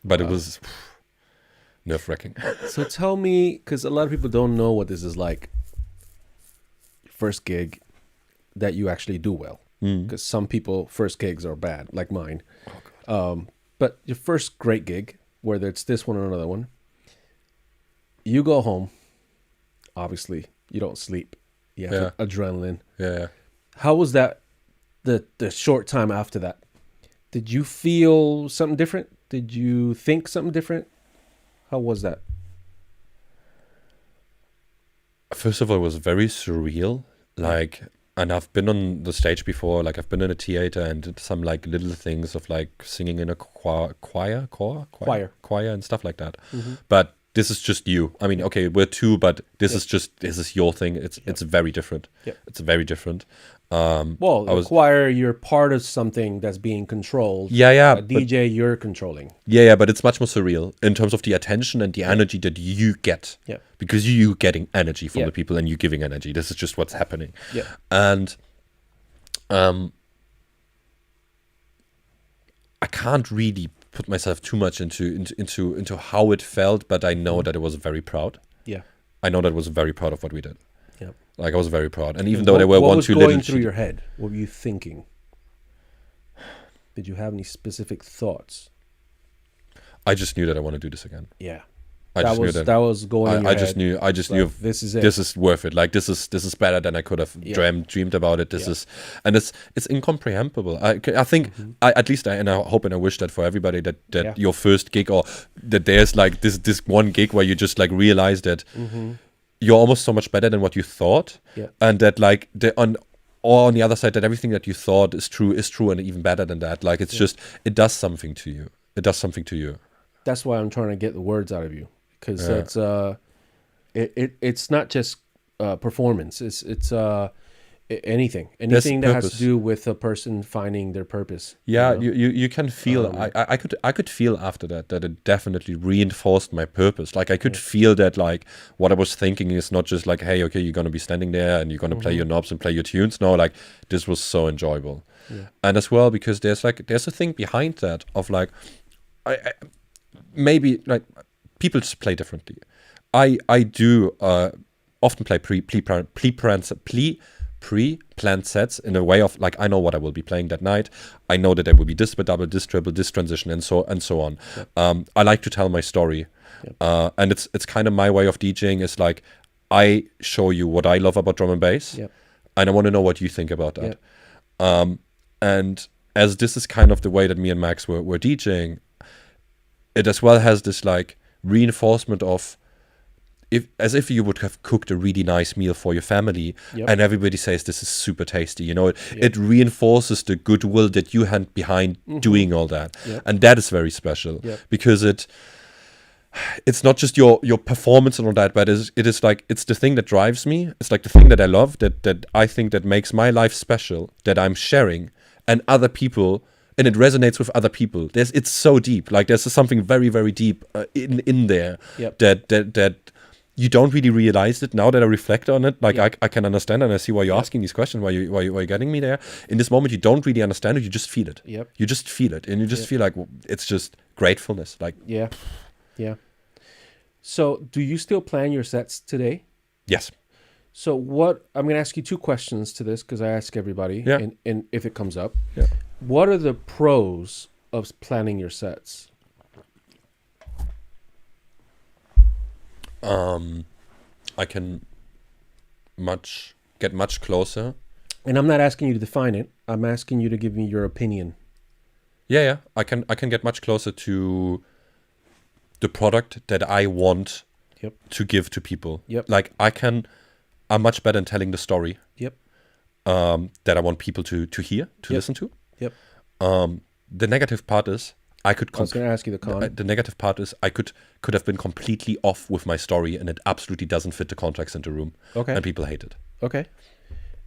But it Wow. was nerve-wracking. So tell me, because a lot of people don't know what this is like. First gig that you actually do well. Because some people first gigs are bad, like mine. But your first great gig, whether it's this one or another one, you go home. Obviously, you don't sleep. You have adrenaline. Yeah. How was that? The short time after that, did you feel something different? Did you think something different? How was that? First of all, it was very surreal. Like, and I've been on the stage before. Like, I've been in a theater and did some like little things of like singing in a choir and stuff like that. But this is just you. I mean, okay, we're two, but this is your thing. It's very different. It's very different. Well, the choir, you're part of something that's being controlled. Yeah. A DJ, you're controlling. Yeah, but it's much more surreal in terms of the attention and the energy that you get. Yeah. Because you getting energy from the people and you giving energy. This is just what's happening. Yeah. And I can't really put myself too much into how it felt, but I know that I was very proud. Yeah. I know that I was very proud of what we did. Yeah. Like I was very proud. And even though there were what one, was two going little through your head? What were you thinking? Did you have any specific thoughts? I just knew that I want to do this again. Yeah. I just knew that was going in your head. I just knew this is it. This is worth it. Like this is better than I could have dreamed about it. This is, and it's incomprehensible. I think at least and I hope and I wish that for everybody that your first gig or that there's like this one gig where you just like realize that you're almost so much better than what you thought, and that like on the other side that everything that you thought is true and even better than that. Like it's just it does something to you. It does something to you. That's why I'm trying to get the words out of you. Because it's not just performance. It's anything that has to do with a person finding their purpose. Yeah, you can feel. I could feel after that it definitely reinforced my purpose. Like I could feel that like what I was thinking is not just like, hey, okay, you're gonna be standing there and you're gonna play your knobs and play your tunes. No, like this was so enjoyable, and as well because there's a thing behind that of like, I maybe like. People just play differently. I do often play pre-planned sets in a way of like I know what I will be playing that night. I know that there will be this double, this treble, this transition, and so on. I like to tell my story, and it's kind of my way of DJing. Is like I show you what I love about drum and bass, and I want to know what you think about that. And as this is kind of the way that me and Max were DJing, it as well has this like reinforcement of as if you would have cooked a really nice meal for your family and everybody says this is super tasty, you know, it reinforces the goodwill that you had behind doing all that, and that is very special because it's not just your performance and all that, but it is like it's the thing that drives me. It's like the thing that I love, that I think that makes my life special, that I'm sharing, and other people. And it resonates with other people. It's so deep. Like there's something very, very deep in there that you don't really realize it. Now that I reflect on it, like I can understand and I see why you're asking these questions, why you're getting me there. In this moment, you don't really understand it. You just feel it. You just feel it, and you just feel like it's just gratefulness. Like yeah. So, do you still plan your sets today? Yes. So I'm going to ask you two questions to this because I ask everybody, and if it comes up. What are the pros of planning your sets? I can get much closer. And I'm not asking you to define it. I'm asking you to give me your opinion. Yeah. I can get much closer to the product that I want to give to people. Like I'm much better in telling the story. That I want people to hear, to listen to. The negative part is I was going to ask you the con. The negative part is I could have been completely off with my story, and it absolutely doesn't fit the context in the room. And people hate it.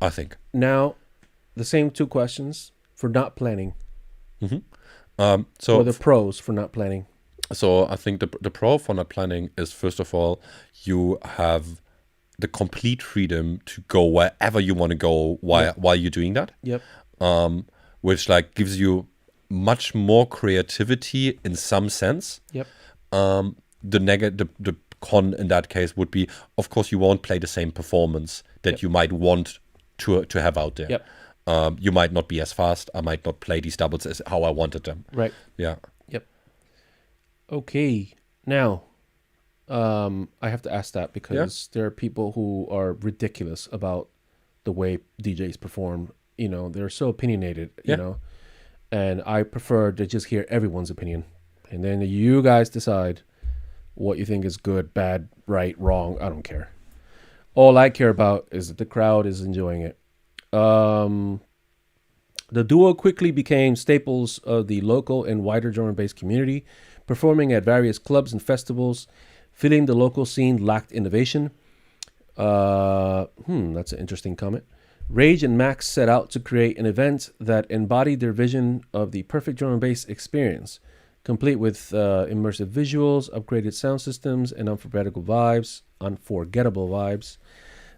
I think. Now, the same two questions for not planning. So or the pros for not planning. So I think the pro for not planning is, first of all, you have the complete freedom to go wherever you want to go while you're doing that. Yep. Which like gives you much more creativity in some sense. Yep. The con in that case would be, of course, you won't play the same performance that you might want to have out there. Yep. You might not be as fast. I might not play these doubles as how I wanted them. Right. Yeah. Yep. Okay. Now, I have to ask that because there are people who are ridiculous about the way DJs perform. You know, they're so opinionated, you know, and I prefer to just hear everyone's opinion. And then you guys decide what you think is good, bad, right, wrong. I don't care. All I care about is that the crowd is enjoying it. The duo quickly became staples of the local and wider drum and bass community, performing at various clubs and festivals. Feeling the local scene lacked innovation. That's an interesting comment. Rage and Max set out to create an event that embodied their vision of the perfect drum and bass experience, complete with immersive visuals, upgraded sound systems, and unforgettable vibes.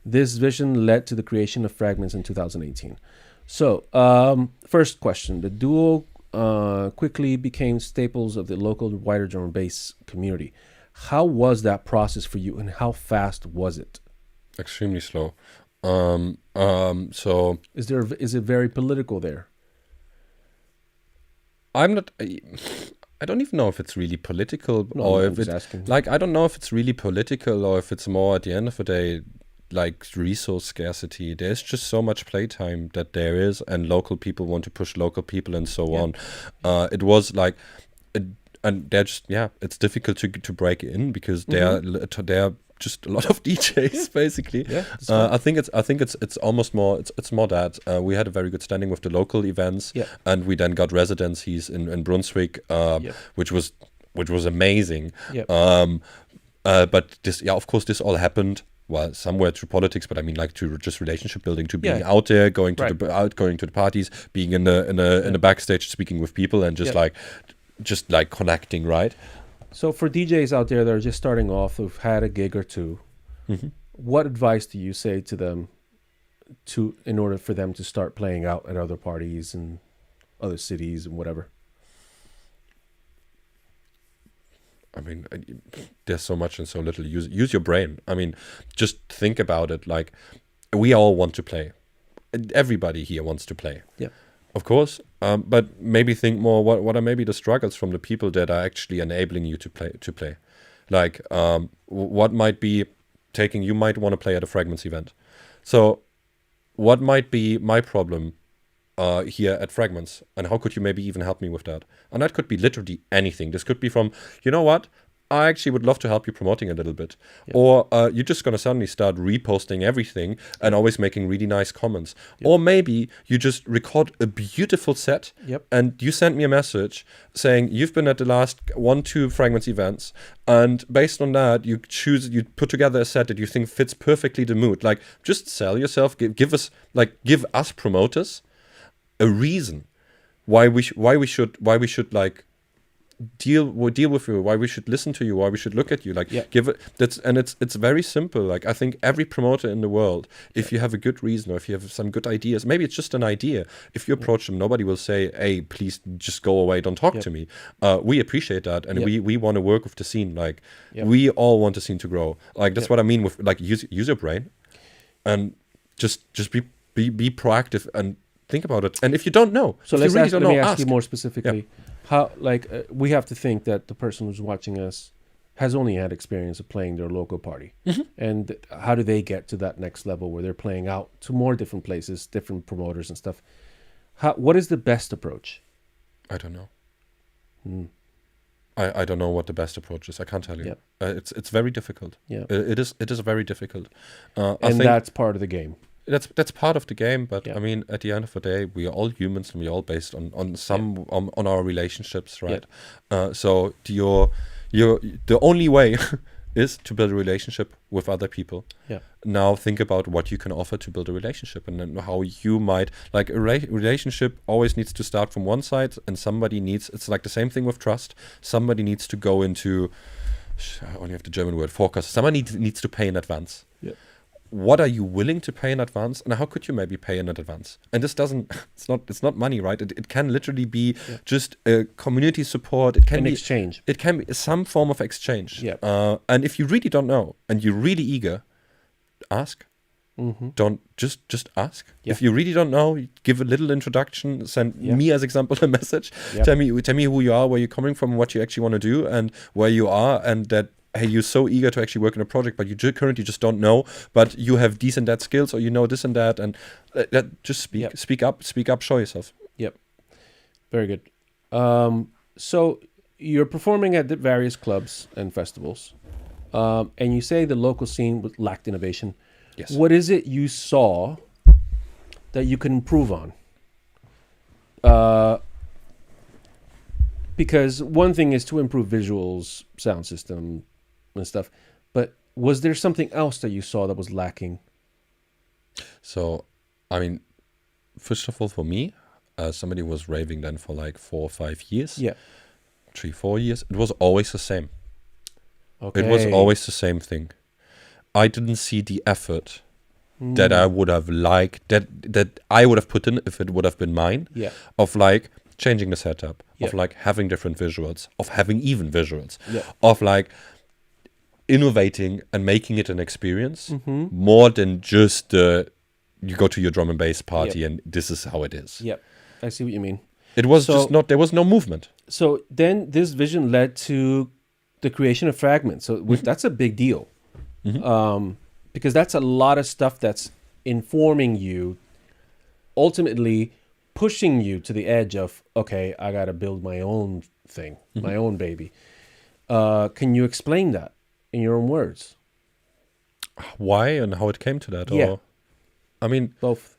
This vision led to the creation of Fragments in 2018. So, first question. The duo quickly became staples of the local wider drum and bass community. How was that process for you, and how fast was it? Extremely slow. So is it very political there? I'm not. I don't even know if it's really political, or if it's like, I don't know if it's really political, or if it's more at the end of the day like resource scarcity. There's just so much playtime that there is, and local people want to push local people and so on. It was like. And they're just, it's difficult to break in because they're just a lot of DJs basically. I think it's almost more it's more that we had a very good standing with the local events, and we then got residencies in Brunswick, which was amazing. But this, of course, this all happened. Well, somewhere through politics, but I mean, like, to just relationship building, to being out there, going to the parties, being in the backstage, speaking with people, and just like connecting, right? So for DJs out there that are just starting off, who've had a gig or two, what advice do you say to them in order for them to start playing out at other parties and other cities and whatever? I mean, there's so much and so little. Use your brain. I mean, just think about it. Like, we all want to play. Everybody here wants to play. Yeah. Of course, but maybe think more. What are maybe the struggles from the people that are actually enabling you to play? Like, what might be taking? You might want to play at a Fragments event. So, what might be my problem here at Fragments, and how could you maybe even help me with that? And that could be literally anything. This could be from, you know what? I actually would love to help you promoting a little bit. Or you're just going to suddenly start reposting everything and always making really nice comments. Or maybe you just record a beautiful set and you send me a message saying you've been at the last 1-2 Fragments events, and based on that, you put together a set that you think fits perfectly the mood. Like, just sell yourself, give us promoters a reason why we should like deal with you, why we should listen to you, why we should look at you, like give it. It's very simple. Like, I think every promoter in the world, if you have a good reason or if you have some good ideas, maybe it's just an idea, if you approach them, nobody will say, hey, please just go away, don't talk to me. We appreciate that, and we want to work with the scene. Like, we all want the scene to grow. Like, that's what I mean with, like, use your brain and just be proactive and think about it. And if you don't know, so let me ask you more specifically. Yeah. How, we have to think that the person who's watching us has only had experience of playing their local party. And how do they get to that next level where they're playing out to more different places, different promoters and stuff? What is the best approach? I don't know. I don't know what the best approach is. I can't tell you. It's very difficult. It is very difficult. I think that's part of the game. That's part of the game, but I mean, at the end of the day, we are all humans, and we're all based on our relationships, right? So the only way is to build a relationship with other people. Yeah. Now think about what you can offer to build a relationship, and then how you might, like, a relationship always needs to start from one side, and somebody needs, it's like the same thing with trust. Somebody needs to go into, I only have the German word, forecast. Somebody needs to pay in advance. Yeah. What are you willing to pay in advance, and how could you maybe pay in advance? And this doesn't, it's not money, right? It can literally be just a community support. It can An be exchange. It can be some form of exchange. Yeah. And if you really don't know and you're really eager, ask. Don't just ask. Yeah. If you really don't know, give a little introduction. Send me as example a message. Yeah. Tell me who you are, where you're coming from, what you actually want to do, and where you are, and that, hey, you're so eager to actually work in a project, but you currently just don't know, but you have these and that skills, or you know this and that, and just speak up, show yourself. Yep. Very good. So you're performing at the various clubs and festivals, and you say the local scene lacked innovation. Yes. What is it you saw that you can improve on? Because one thing is to improve visuals, sound system, and stuff, but was there something else that you saw that was lacking? So, I mean, first of all, for me, somebody was raving then for like 4 or 5 years. Yeah. 3, 4 years. It was always the same. Okay. It was always the same thing. I didn't see the effort that I would have liked, that I would have put in if it would have been mine. Yeah. Of like changing the setup, Yeah. of like having different visuals, of having even visuals, Yeah. of like innovating and making it an experience more than just you go to your drum and bass party and this is how it is. Yep. I see what you mean. It was So- just not, there was no movement. So then this vision led to the creation of Fragments. So that's a big deal. Because that's a lot of stuff that's informing you, ultimately pushing you to the edge of, okay, I got to build my own thing, my own baby. Can you explain that in your own words? Why and how it came to that? Yeah. Or, I mean, Both.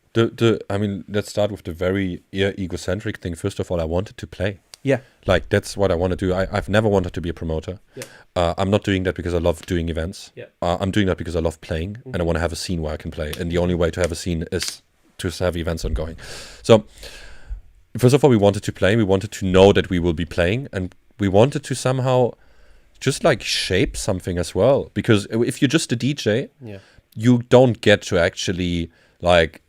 I mean, let's start with the very egocentric thing. First of all, I wanted to play. Yeah. Like, that's what I want to do. I've never wanted to be a promoter. Yeah. I'm not doing that because I love doing events. Yeah. I'm doing that because I love playing and I want to have a scene where I can play. And the only way to have a scene is to have events ongoing. So, first of all, we wanted to play. We wanted to know that we will be playing. And we wanted to somehow just like shape something as well. Because if you're just a DJ, you don't get to actually like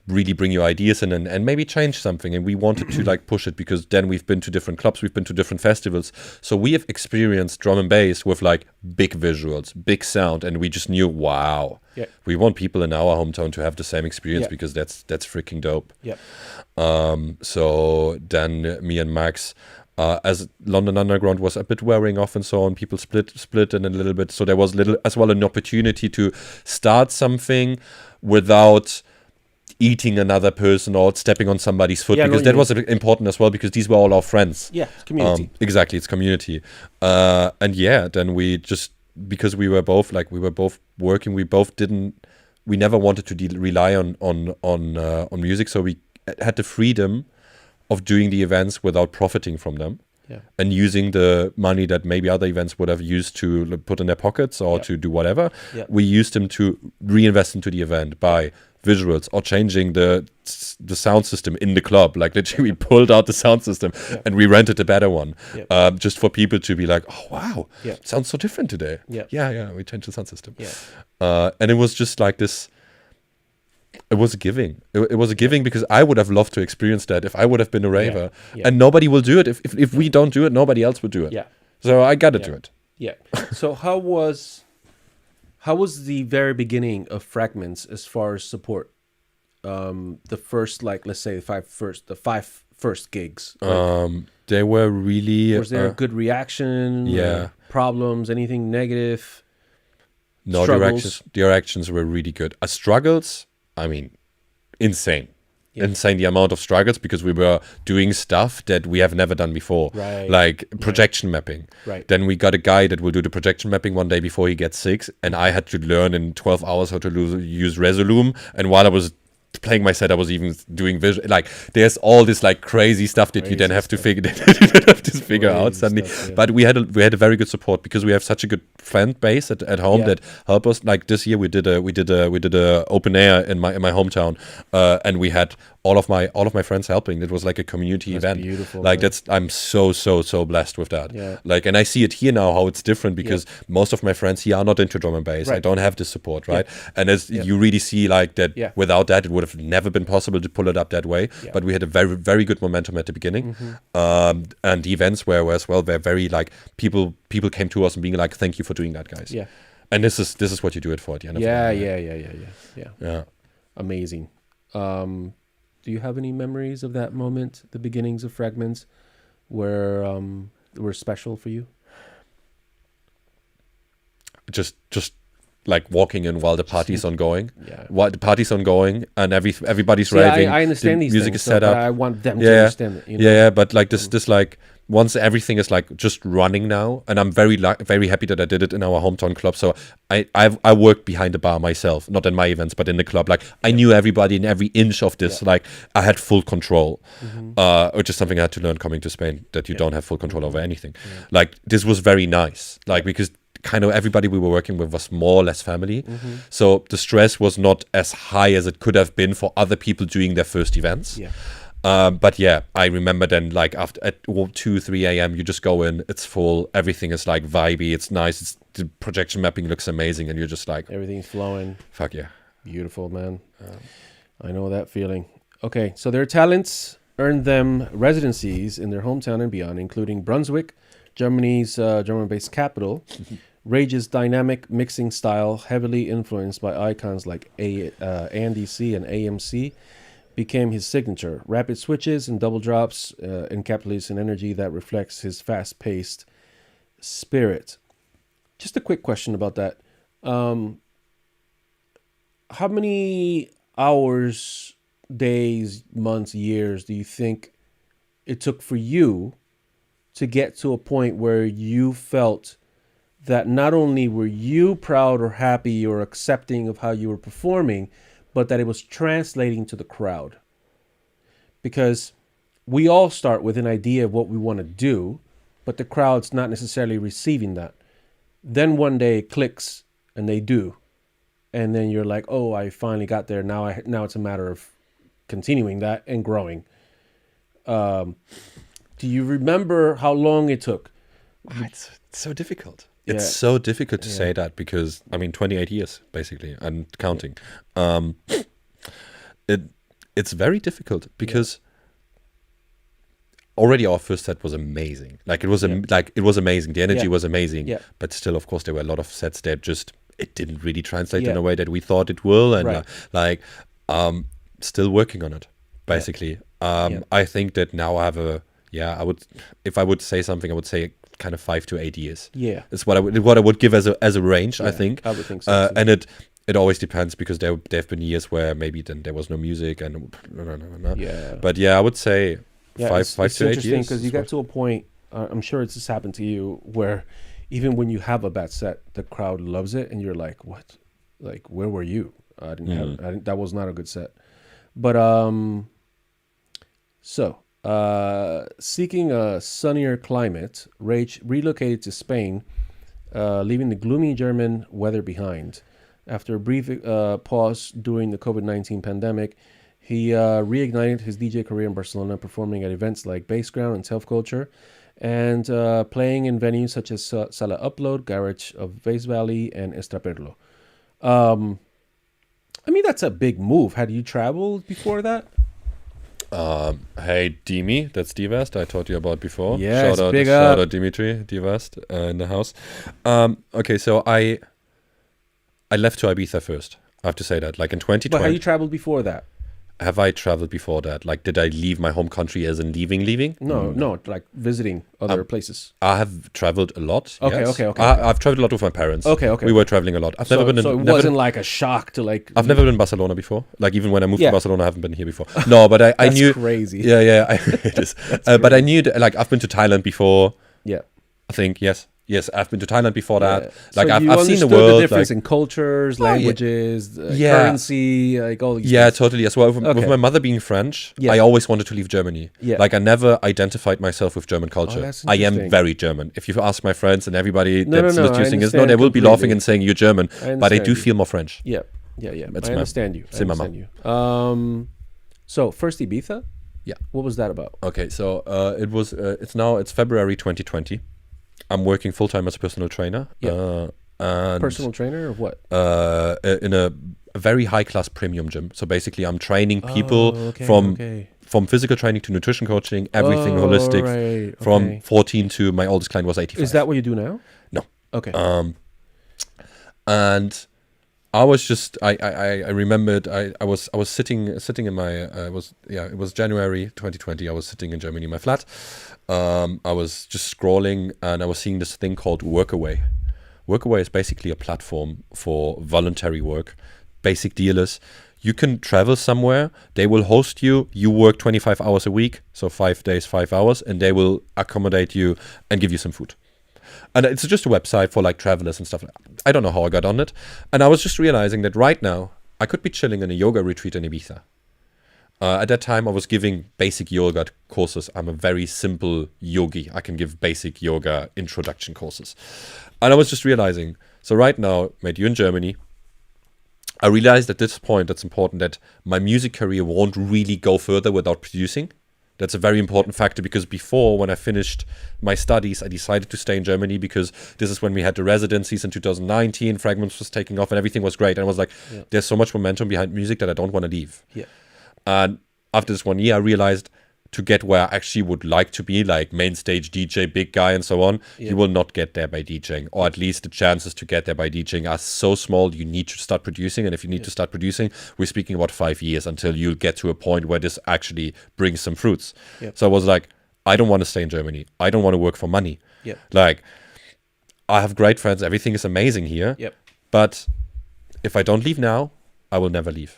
bring your ideas in and maybe change something. And we wanted to like push it because then we've been to different clubs, we've been to different festivals. So we have experienced drum and bass with like big visuals, big sound, and we just knew, wow, we want people in our hometown to have the same experience because that's freaking dope. Yeah. So then me and Max, as London Underground was a bit wearing off and so on, people split in a little bit. So there was as well an opportunity to start something without eating another person or stepping on somebody's foot, because that was important as well, because these were all our friends. Yeah, it's community. Exactly, it's community. And then we just, because we were both working, we never wanted to rely on music, so we had the freedom of doing the events without profiting from them. And using the money that maybe other events would have used to put in their pockets or to do whatever, we used them to reinvest into the event by visuals or changing the sound system in the club. Like literally we pulled out the sound system and we rented a better one, just for people to be like, oh wow, it sounds so different today. We changed the sound system. And it was just like this. It was a giving. It was a giving because I would have loved to experience that if I would have been a raver. And nobody will do it. If we don't do it, nobody else would do it. So I got to do it. So how was the very beginning of Fragments as far as support? The first, like, let's say the five first gigs. They were really. Was there a good reaction? Problems? Anything negative? No, the reactions were really good. Struggles, I mean, insane. Insane the amount of struggles, because we were doing stuff that we have never done before, like projection mapping. Then we got a guy that will do the projection mapping one day before he gets sick, and I had to learn in 12 hours how to use Resolume. And while I was playing my set, I was even doing visual. Like there's all this like crazy stuff that you then have to figure out suddenly. Stuff, yeah. But we had a very good support because we have such a good friend base at home that help us. Like this year we did a open air in my hometown, and we had all of my friends helping. It was like a community event. Beautiful, like man. I'm so blessed with that. Yeah. Like, and I see it here now how it's different because most of my friends here are not into drum and bass. I Right. don't have the support, right? And as you really see like that, without that it would have never been possible to pull it up that way. But we had a very, very good momentum at the beginning. And the events were as well, they're very like people came to us and being like, thank you for doing that, guys. Yeah. And this is what you do it for at the end of the day. Yeah. Amazing. Do you have any memories of that moment, the beginnings of Fragments, where were special for you? Just like walking in while the party's ongoing. Yeah. While the party's ongoing and everybody's See, raving. I understand the these music things, is set up. but I want them to understand it. You know? Yeah, but like this like once everything is like just running now, and I'm very happy that I did it in our hometown club. So I worked behind the bar myself, not in my events, but in the club. Like I knew everybody in every inch of this. Like I had full control, which is something I had to learn coming to Spain, that you don't have full control over anything. Like this was very nice, like because kind of everybody we were working with was more or less family. So the stress was not as high as it could have been for other people doing their first events. But yeah, I remember then like after at 2-3 a.m. you just go in, it's full, everything is like vibey, it's nice, the projection mapping looks amazing, and you're just like Everything's flowing. fuck yeah. Beautiful, man. I know that feeling. Okay, so their talents earned them residencies in their hometown and beyond, including Brunswick, Germany's German-based capital. Rage's dynamic mixing style, heavily influenced by icons like ANDC and AMC, became his signature. Rapid switches and double drops encapsulates an energy that reflects his fast-paced spirit. Just a quick question about that. How many hours, days, months, years do you think it took for you to get to a point where you felt that not only were you proud or happy or accepting of how you were performing, but that it was translating to the crowd? Because we all start with an idea of what we want to do, but the crowd's not necessarily receiving that. Then one day it clicks and they do. And then you're like, oh, I finally got there. Now it's a matter of continuing that and growing. Do you remember how long it took? It's so difficult. It's so difficult to say that because, I mean, 28 years, basically, and counting. It's very difficult because already our first set was amazing. Like, it was amazing. The energy was amazing. Yeah. But still, of course, there were a lot of sets that just, it didn't really translate in a way that we thought it will. And still working on it, basically. I think that now I have if I would say something, I would say kind of 5 to 8 years. Yeah, it's what I would give as a range. I think. I would think so. And it always depends because there have been years where maybe then there was no music and no. Yeah. But yeah, I would say 5 to 8 years. It's interesting because you get to a point. I'm sure it's just happened to you where even when you have a bad set, the crowd loves it, and you're like, "What? Like, where were you? I didn't have. That was not a good set." But seeking a sunnier climate, Rage relocated to Spain, leaving the gloomy German weather behind. After a brief pause during the COVID-19 pandemic, he reignited his DJ career in Barcelona, performing at events like Bassground and Self Culture, and playing in venues such as Sala Upload, Garage of Bass Valley, and Estraperlo. I mean, that's a big move. Had you traveled before that? Hey, Dimi, that's D-West, I told you about before. Yes, shout out Dimitri, D-West, in the house. Okay, so I left to Ibiza first. I have to say that, like in 2020. But have you traveled before that? Have I traveled before that? Like, did I leave my home country as in leaving? No, like visiting other places. I have traveled a lot. Okay, yes. okay. I've traveled a lot with my parents. Okay. We were traveling a lot. I've never been. So it wasn't like a shock to like. I've never been in Barcelona before. Like even when I moved to Barcelona, I haven't been here before. No, but I knew. That's crazy. Yeah, it is. But I knew that, like I've been to Thailand before. Yeah. I think yes. Yes, I've been to Thailand before that. Yeah. Like so I've seen the world. The difference Like, in cultures, Oh, yeah. languages, Yeah. currency, like all these yeah, things. totally. As well, with Okay. my mother being French, Yeah. I always wanted to leave Germany. Yeah. Like I never identified myself with German culture. that's I am interesting. very German. If you ask my friends and everybody No, that's no, I listening, understand they will be laughing completely. and saying you're German, I but I understand do you. feel more French. Yeah, yeah. That's I my- understand you. I c'est maman. understand you. So first Ibiza. Yeah. What was that about? Okay, so it's February 2020. I'm working full time as a personal trainer. Yeah. And Personal trainer or what? in a very high class premium gym. So basically, I'm training people okay, from okay. from physical training to nutrition coaching, everything Oh, holistic. right, From okay. 14 to my oldest client was 85. Is that what you do now? No. Okay. And I was just I remembered I was sitting in my it was January 2020. I was sitting in Germany in my flat. I was just scrolling and I was seeing this thing called Workaway. Workaway is basically a platform for voluntary work. Basic deal is you can travel somewhere, they will host you, you work 25 hours a week, so 5 days, 5 hours, and they will accommodate you and give you some food. And it's just a website for like travelers and stuff. I don't know how I got on it. And I was just realizing that right now I could be chilling in a yoga retreat in Ibiza. At that time, I was giving basic yoga courses. I'm a very simple yogi. I can give basic yoga introduction courses. And I was just realizing, so right now, mate, you're in Germany. I realized at this point, that's important, that my music career won't really go further without producing. That's a very important factor because before, when I finished my studies, I decided to stay in Germany because this is when we had the residencies in 2019, Fragments was taking off and everything was great. And I was like, there's so much momentum behind music that I don't want to leave. Yeah. And after this 1 year, I realized to get where I actually would like to be, like main stage DJ, big guy and so on, you will not get there by DJing, or at least the chances to get there by DJing are so small, you need to start producing. And if you need to start producing, we're speaking about 5 years until you get to a point where this actually brings some fruits. So I was like, I don't want to stay in Germany. I don't want to work for money. Like, I have great friends. Everything is amazing here. But if I don't leave now, I will never leave.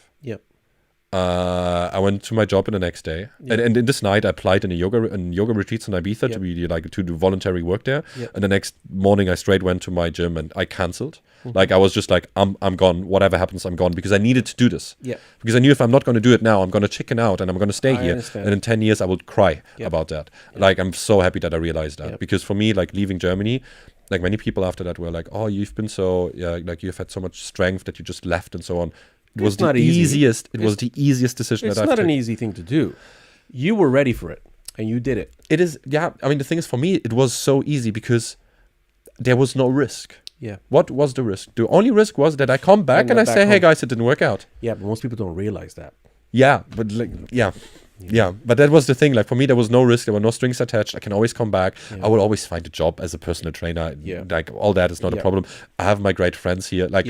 I went to my job in the next day, and in this night I applied in yoga retreats in Ibiza to do voluntary work there. And the next morning I straight went to my gym and I cancelled. Like I was just like, I'm gone. Whatever happens, I'm gone, because I needed to do this. Because I knew if I'm not going to do it now, I'm going to chicken out and I'm going to stay here. Understand. And in 10 years I would cry about that. Like I'm so happy that I realized that, because for me, like leaving Germany, like many people after that were like, oh, you've been so like you've had so much strength that you just left and so on. It was the easiest. It was the easiest decision that I've taken. It's not an easy thing to do. You were ready for it, and you did it. It is, yeah. I mean, the thing is, for me, it was so easy because there was no risk. What was the risk? The only risk was that I come back and I say, hey, guys, it didn't work out. Yeah, but most people don't realize that. Yeah, but like, yeah. But that was the thing. Like for me, there was no risk. There were no strings attached. I can always come back. I will always find a job as a personal trainer. Like all that is not a problem. I have my great friends here. Like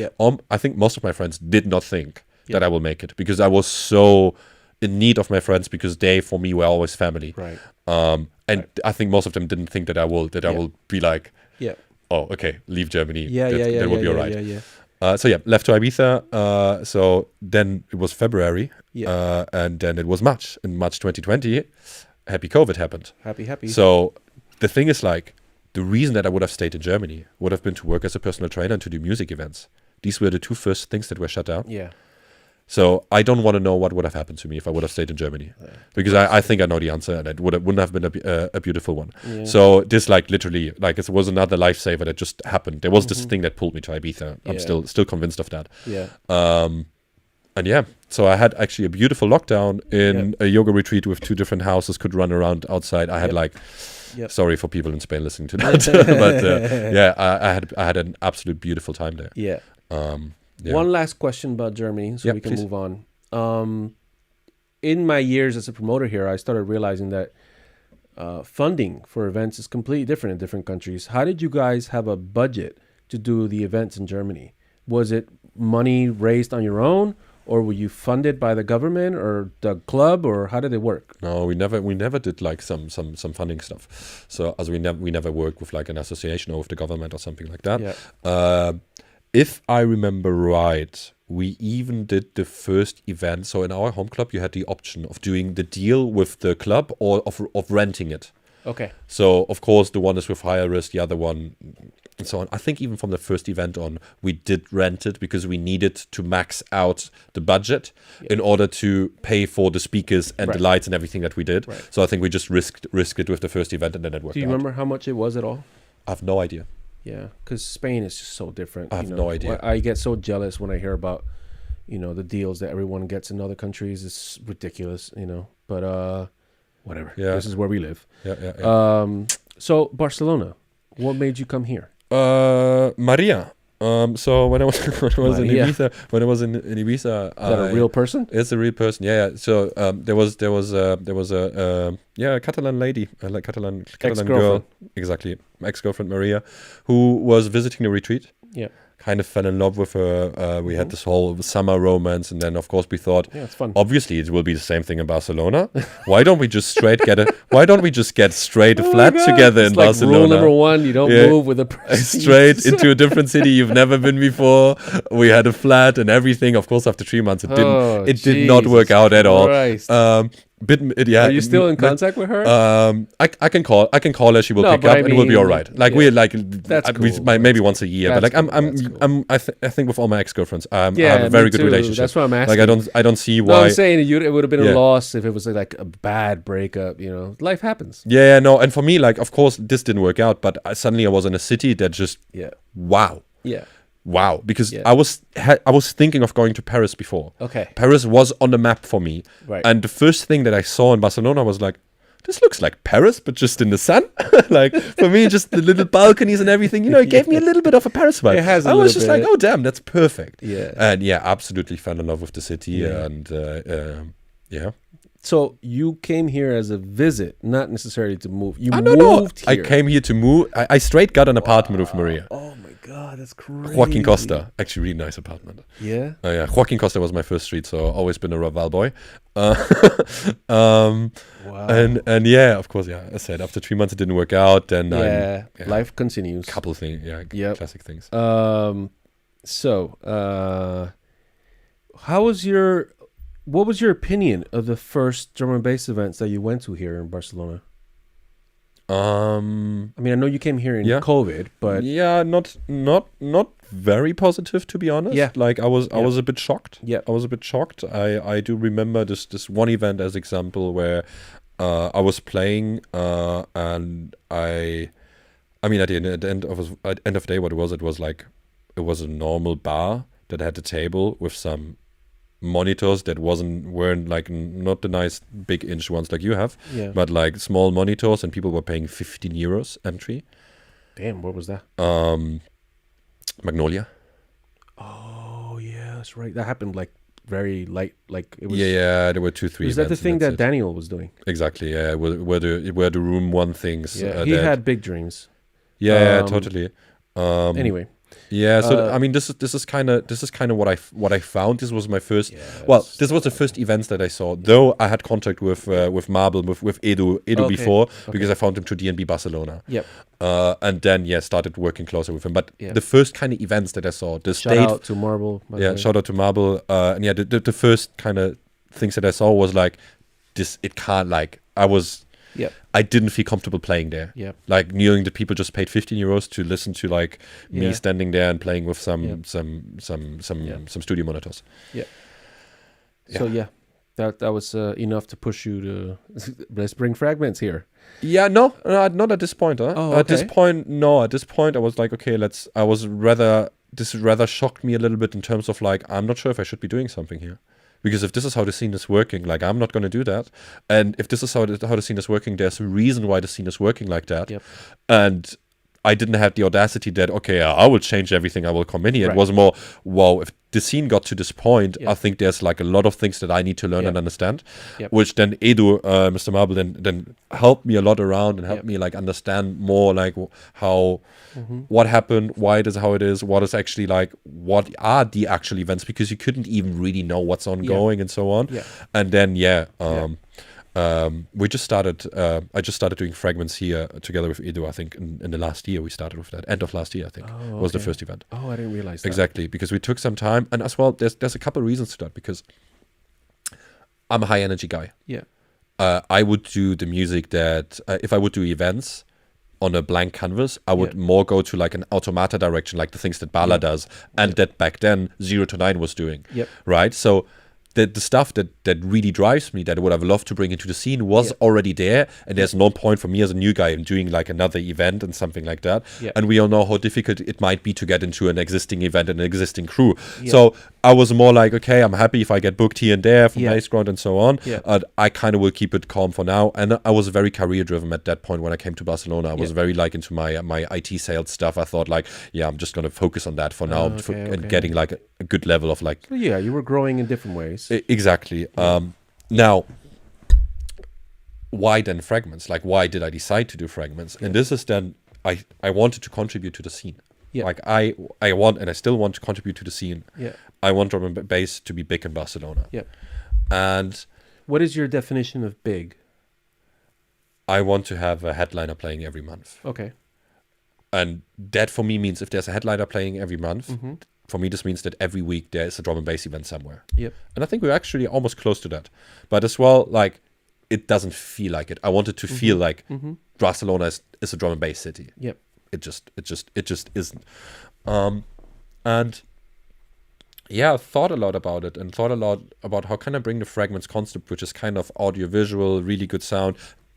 I think most of my friends did not think that I will make it, because I was so in need of my friends, because they, for me, were always family. Right. And I think most of them didn't think that I will be like, oh, okay, leave Germany. That will be all right. So left to Ibiza. So then it was February, and then it was March. In March 2020, happy COVID happened. Happy. So the thing is, like, the reason that I would have stayed in Germany would have been to work as a personal trainer and to do music events. These were the two first things that were shut down. So I don't want to know what would have happened to me if I would have stayed in Germany, because I think I know the answer, and it wouldn't have been a beautiful one. So this, like, literally, like, it was another lifesaver that just happened. There was this thing that pulled me to Ibiza. I'm still convinced of that. And so I had actually a beautiful lockdown in a yoga retreat with 2 different houses, could run around outside. I had sorry for people in Spain listening to that, but I had an absolute beautiful time there. One last question about Germany, so we can move on. In my years as a promoter here, I started realizing that funding for events is completely different in different countries. How did you guys have a budget to do the events in Germany? Was it money raised on your own, or were you funded by the government or the club, or how did it work? No, we never did like some funding stuff. So as we never worked with like an association or with the government or something like that. If I remember right, we even did the first event. So in our home club, you had the option of doing the deal with the club or of renting it. Okay. So of course the one is with higher risk, the other one, and so on. I think even from the first event on, we did rent it because we needed to max out the budget in order to pay for the speakers and the lights and everything that we did. Right. So I think we just risked it with the first event, and then it worked out. Do you remember how much it was at all? I have no idea. Yeah, because Spain is just so different. I have no idea. I get so jealous when I hear about, the deals that everyone gets in other countries. It's ridiculous, But whatever. Yeah. This is where we live. Yeah. So Barcelona, what made you come here? Maria. So when I was in Ibiza, Is that a real person? It's a real person. Yeah. So there was a Catalan lady, like Catalan girl, exactly, my ex-girlfriend Maria, who was visiting the retreat. Yeah. Kind of fell in love with her. We had this whole summer romance, and then of course we thought, it's fun. Obviously it will be the same thing in Barcelona. Why don't we just get straight a flat together in Barcelona? Rule number 1: you don't move with a person. Straight into a different city you've never been before. We had a flat and everything. Of course, after 3 months, it did not work out at all. Are you still in contact with her? I can call her. She will pick up, and it will be all right. That's cool. Maybe once a year. But I think with all my ex-girlfriends, I have a very good relationship. That's what I'm asking. Like I don't see why. No, I'm saying it would have been a loss if it was like a bad breakup. Life happens. Yeah, no. And for me, like, of course, this didn't work out. But suddenly I was in a city that just wow. Yeah. Wow, because I was thinking of going to Paris before. Okay. Paris was on the map for me. Right. And the first thing that I saw in Barcelona was like, this looks like Paris, but just in the sun. Like, for me, just the little balconies and everything, it gave me a little bit of a Paris vibe. It has I was just like, oh, damn, that's perfect. Yeah. And absolutely fell in love with the city. And So you came here as a visit, not necessarily to move. You moved here. I came here to move. I straight got an apartment with Maria. Oh my God, that's crazy. Joaquin Costa, actually really nice apartment. Yeah? Joaquin Costa was my first street, so always been a Raval boy. Wow. And of course, as I said, after 3 months it didn't work out. Then life continues. Couple things, classic things. What was your opinion of the first drum and bass events that you went to here in Barcelona? I know you came here in COVID, but not very positive, to be honest. Yeah, like I was a bit shocked. Yeah, I was a bit shocked. I do remember this one event as example where I was playing and at the end of the day, what it was like it was a normal bar that had a table with some monitors that weren't like not the nice big inch ones like you have, but like small monitors, and people were paying 15 euros entry. Damn, what was that? Magnolia. Oh yeah, that's right. That happened like very light, like it was. Yeah, there were 2-3. Was that the thing that Daniel was doing? Exactly. Yeah, where the room one things. Yeah, he had big dreams. Yeah, totally. Anyway. Yeah, so this is kind of what I found. This was my first. This was the first events that I saw. Though I had contact with Marble with Edu before because I found him through D&B Barcelona. Yep. And then started working closer with him. But the first kind of events that I saw, shout out to Marble. Shout out to Marble. And the first kind of things that I saw was like this. It can't like I was. Yeah, I didn't feel comfortable playing there. Yeah, like knowing that people just paid 15 euros to listen to like me standing there and playing with some studio monitors. Yeah. So that was enough to push you to let's bring fragments here. Yeah, no, not at this point. Oh, okay. At this point, no. At this point, I was like, okay, this rather shocked me a little bit in terms of like, I'm not sure if I should be doing something here. Because if this is how the scene is working, like I'm not going to do that. And if this is how the scene is working, there's a reason why the scene is working like that. Yep. And I didn't have the audacity that, okay, I will change everything. I will come in here. Right. It was more, wow, if the scene got to this point, I think there's like a lot of things that I need to learn and understand, which then Edu, Mr. Marble, then helped me a lot around and helped me like understand more like how, what happened, why it is how it is, what is actually like, what are the actual events, because you couldn't even really know what's ongoing and so on. Yeah. And then, we just started. I just started doing fragments here together with Edu. I think in the last year we started with that. End of last year, I think, was the first event. Oh, I didn't realize that. Exactly, because we took some time, and as well, there's a couple of reasons to that. Because I'm a high energy guy. Yeah. I would do the music that if I would do events on a blank canvas, I would more go to like an automata direction, like the things that Bala does, and that back then 0 to 9 was doing. Yep. Right. So the stuff that really drives me, that I would have loved to bring into the scene, was already there, and there's no point for me as a new guy in doing like another event and something like that. And we all know how difficult it might be to get into an existing event and an existing crew. So I was more like, okay, I'm happy if I get booked here and there from Baseground and so on. I kind of will keep it calm for now. And I was very career driven at that point when I came to Barcelona. I was very like into my IT sales stuff. I thought like, I'm just going to focus on that for now, and getting like a good level of like. So you were growing in different ways. Exactly. Now, why then Fragments? Like, why did I decide to do Fragments? And this is then, I wanted to contribute to the scene. Like, I want, and I still want to contribute to the scene. I want drum and bass to be big in Barcelona. And what is your definition of big? I want to have a headliner playing every month. Okay. And that for me means if there's a headliner playing every month, for me, this means that every week there is a drum and bass event somewhere. And I think we're actually almost close to that. But as well, like, it doesn't feel like it. I want it to feel like Barcelona is a drum and bass city. It just isn't. And I thought a lot about it, and thought a lot about how can I bring the Fragments concept, which is kind of audiovisual, really good sound,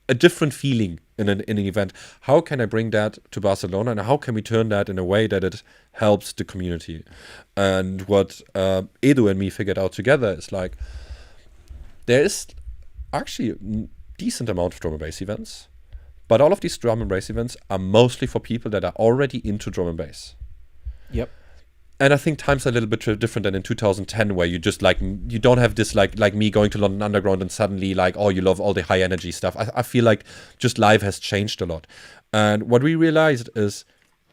a different feeling in an event. How can I bring that to Barcelona, and how can we turn that in a way that it helps the community? And what Edu and me figured out together is like, there is actually a decent amount of drum and bass events, but all of these drum and bass events are mostly for people that are already into drum and bass. And I think times are a little bit different than in 2010, where you just like, you don't have this like me going to London Underground and suddenly like, oh, you love all the high energy stuff. I feel like just live has changed a lot. And what we realized is,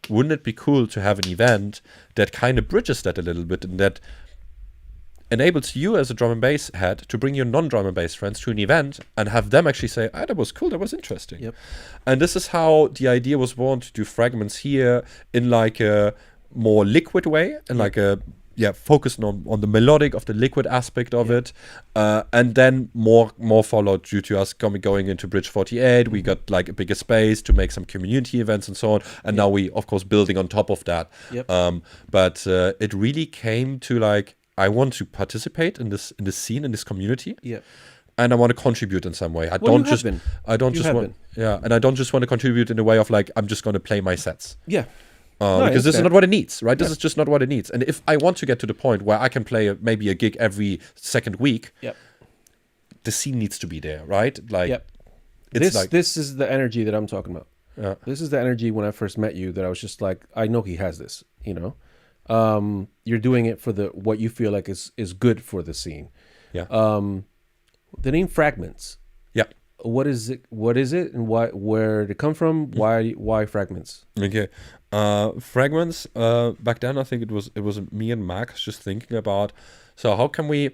wouldn't it be cool to have an event that kind of bridges that a little bit, and that enables you as a drum and bass head to bring your non-drum and bass friends to an event and have them actually say, that was cool, that was interesting. And this is how the idea was born to do Fragments here in like a more liquid way, and like a focused on the melodic of the liquid aspect of it, and then more followed due to us going into Bridge 48. We got like a bigger space to make some community events and so on, and now we of course building on top of that. But it really came to like, I want to participate in this scene, in this community. And I want to contribute in some way. I don't just want to contribute in a way of like, I'm just going to play my sets. Because this is not what it needs, right? This is just not what it needs. And if I want to get to the point where I can play maybe a gig every second week, the scene needs to be there, right? Like, this is the energy that I'm talking about. This is the energy when I first met you that I was just like, I know he has this, you know. You're doing it for what you feel like is good for the scene. The name Fragments. What is it? And where did it come from? Why Fragments? Okay. Fragments, back then I think it was me and Max just thinking about, so how can we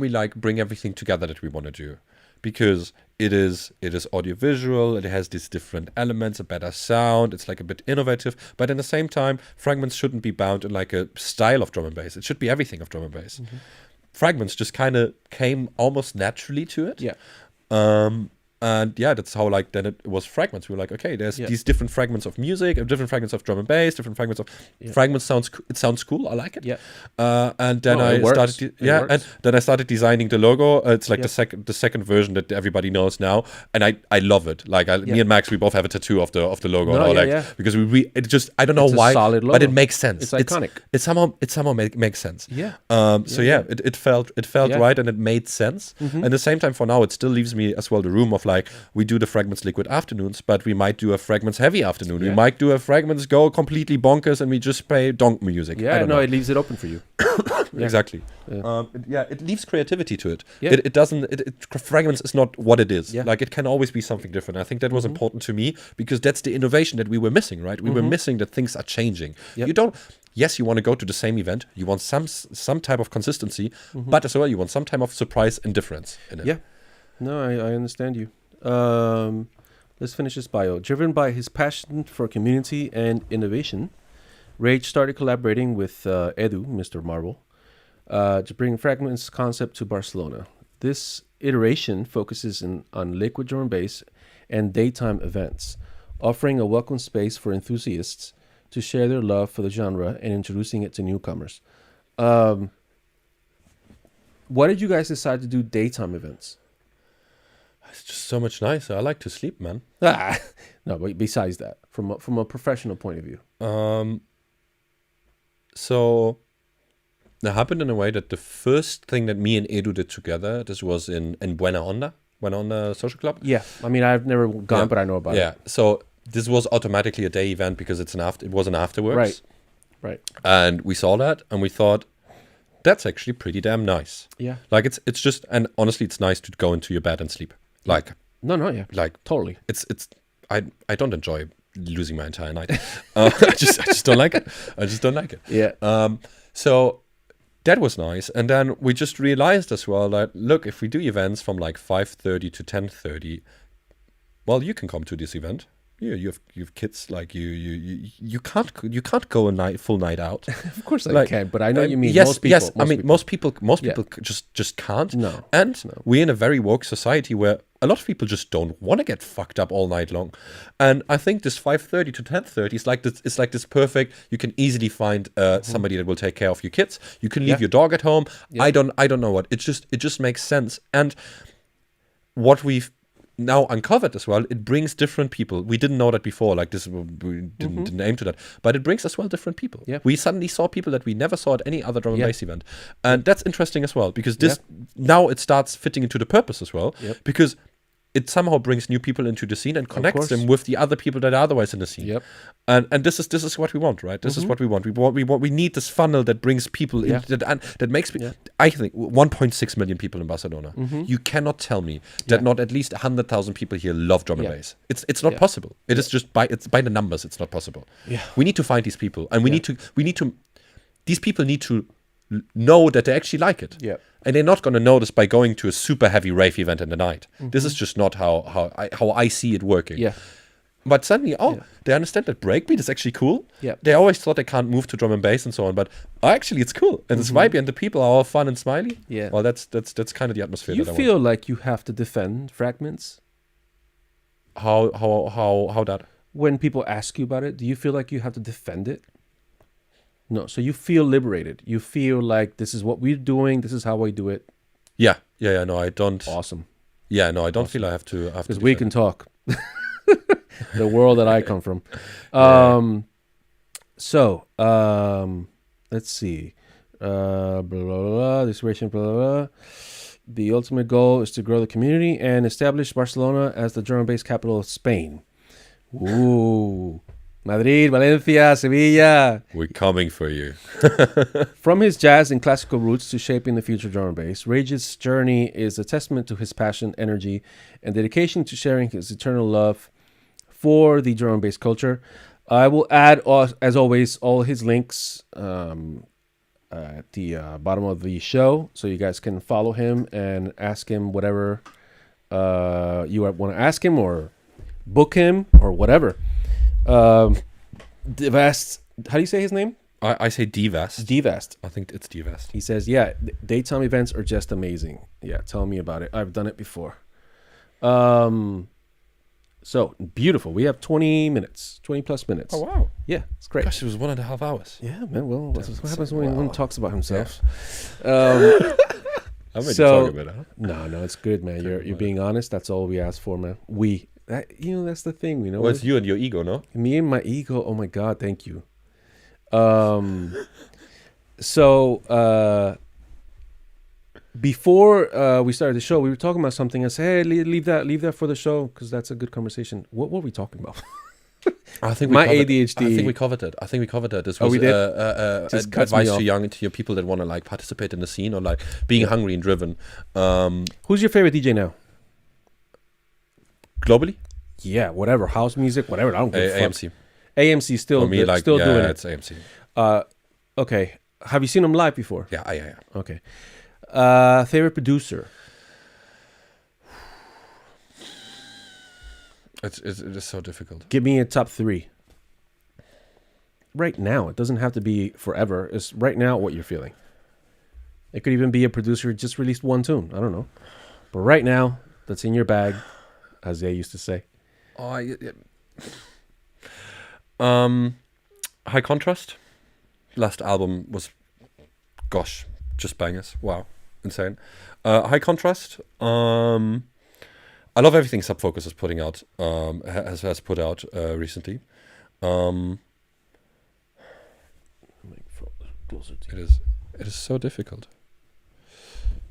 like bring everything together that we want to do? Because it is audiovisual, it has these different elements, a better sound, it's like a bit innovative, but at the same time, Fragments shouldn't be bound in like a style of drum and bass. It should be everything of drum and bass. Fragments just kind of came almost naturally to it. And that's how like then it was Fragments. We were like, okay, there's these different fragments of music, different fragments of drum and bass, different fragments of Fragments. Sounds cool. I like it. And then I started designing the logo. It's like the second version that everybody knows now, and I love it. Like me and Max, we both have a tattoo of the logo. Because it just, I don't know why, but it makes sense. It's iconic. It somehow makes sense. It felt right, and it made sense. And at the same time, for now, it still leaves me as well the room of like, we do the Fragments Liquid afternoons, but we might do a Fragments heavy afternoon. We might do a Fragments go completely bonkers and we just play donk music. It leaves it open for you. Exactly. It leaves creativity to it. It doesn't. Fragments is not what it is. Like, it can always be something different. I think that was important to me, because that's the innovation that we were missing. Right? We were missing that things are changing. You don't. Yes, you want to go to the same event. You want some type of consistency, but as well you want some type of surprise and difference in it. No, I understand you. Let's finish this bio. Driven by his passion for community and innovation, Rage started collaborating with Edu, Mr. Marble, to bring Fragments concept to Barcelona. This iteration focuses on liquid drum and bass and daytime events, offering a welcome space for enthusiasts to share their love for the genre and introducing it to newcomers. Why did you guys decide to do daytime events? It's just so much nicer. I like to sleep, man. No, but besides that, from a professional point of view. So it happened in a way that the first thing that me and Edu did together, this was in Buena Onda Social Club. Yeah, I mean, I've never gone, but I know about it. Yeah, so this was automatically a day event because it was an afterwards. Right. And we saw that and we thought, that's actually pretty damn nice. Yeah. Like it's just, and honestly, it's nice to go into your bed and sleep. Like, yeah. Like totally. I don't enjoy losing my entire night. I just don't like it. Yeah. So that was nice. And then we just realized as well that, look, if we do events from like 5:30 to 10:30, well, you can come to this event. Yeah, you have kids, like you can't go a full night out. Of course I can, but I know you mean yes, most people. Most people just can't. No. And we're in a very woke society where a lot of people just don't want to get fucked up all night long. And I think this 5:30 to 10:30 is like this. It's like this perfect. You can easily find somebody that will take care of your kids. You can leave your dog at home. Yeah. I don't know what. It just makes sense. And what we've now uncovered as well, it brings different people. We didn't know that before, like this, we didn't aim to that, but it brings as well different people. Yeah. We suddenly saw people that we never saw at any other drum and bass event, and that's interesting as well, because this now it starts fitting into the purpose as well, because it somehow brings new people into the scene and connects them with the other people that are otherwise in the scene. Yep. And this is what we want, right? This is what we want. We need this funnel that brings people in, that makes me. I think 1.6 million people in Barcelona. You cannot tell me that not at least 100,000 people here love drum and bass. It's not possible. It is just by the numbers. It's not possible. Yeah. We need to find these people, and we need to. These people need to know that they actually like it. Yeah. And they're not going to know this by going to a super heavy rave event in the night. This is just not how I see it working. Yeah. But suddenly, they understand that breakbeat is actually cool. Yeah. They always thought they can't move to drum and bass and so on, but actually it's cool. And it's vibey and the people are all fun and smiley. Yeah. Well, that's kind of the atmosphere You that I feel want. like you have to defend fragments? How that? When people ask you about it, do you feel like you have to defend it? No, so you feel liberated. You feel like this is what we're doing. This is how we do it. Yeah. No, I don't. Awesome. Yeah, no, I don't feel I have to. Because we can talk. The world that I come from. Let's see. Blah, blah, blah, this blah, blah, blah. The ultimate goal is to grow the community and establish Barcelona as the drum and bass capital of Spain. Ooh. Madrid, Valencia, Sevilla. We're coming for you. From his jazz and classical roots to shaping the future drum and bass, Rage's journey is a testament to his passion, energy, and dedication to sharing his eternal love for the drum and bass culture. I will add, as always, all his links at the bottom of the show, so you guys can follow him and ask him whatever you want to ask him, or book him, or whatever. Devast, how do you say his name? I say Devast. Devast. I think it's Devast. He says, daytime events are just amazing. Yeah, tell me about it. I've done it before. So beautiful. We have 20 plus minutes. Oh, wow. Yeah, it's great. Gosh, it was 1.5 hours. Yeah, man. Well, what happens when one talks about himself? I made you talk a bit, huh? No, it's good, man. You're being honest. That's all we ask for, man. That's the thing, you know. Well, it's you and your ego, no? Me and my ego. Oh my God, thank you. Before we started the show, we were talking about something. I said, "Hey, leave that for the show because that's a good conversation." What were we talking about? I think ADHD. I think we covered it. This was we did? advice to your people that want to like participate in the scene or like being hungry and driven. Who's your favorite DJ now? Globally? Yeah, whatever. House music, whatever. I don't give a fuck. AMC. AMC still doing it. It's AMC. Okay. Have you seen them live before? Yeah. Okay. Favorite producer? It is so difficult. Give me a top 3. Right now. It doesn't have to be forever. It's right now what you're feeling. It could even be a producer who just released one tune. I don't know. But right now, that's in your bag, as they used to say. Oh, High Contrast. Last album was, gosh, just bangers. Wow, insane. High Contrast. I love everything Subfocus is putting out. Has put out recently. It is so difficult.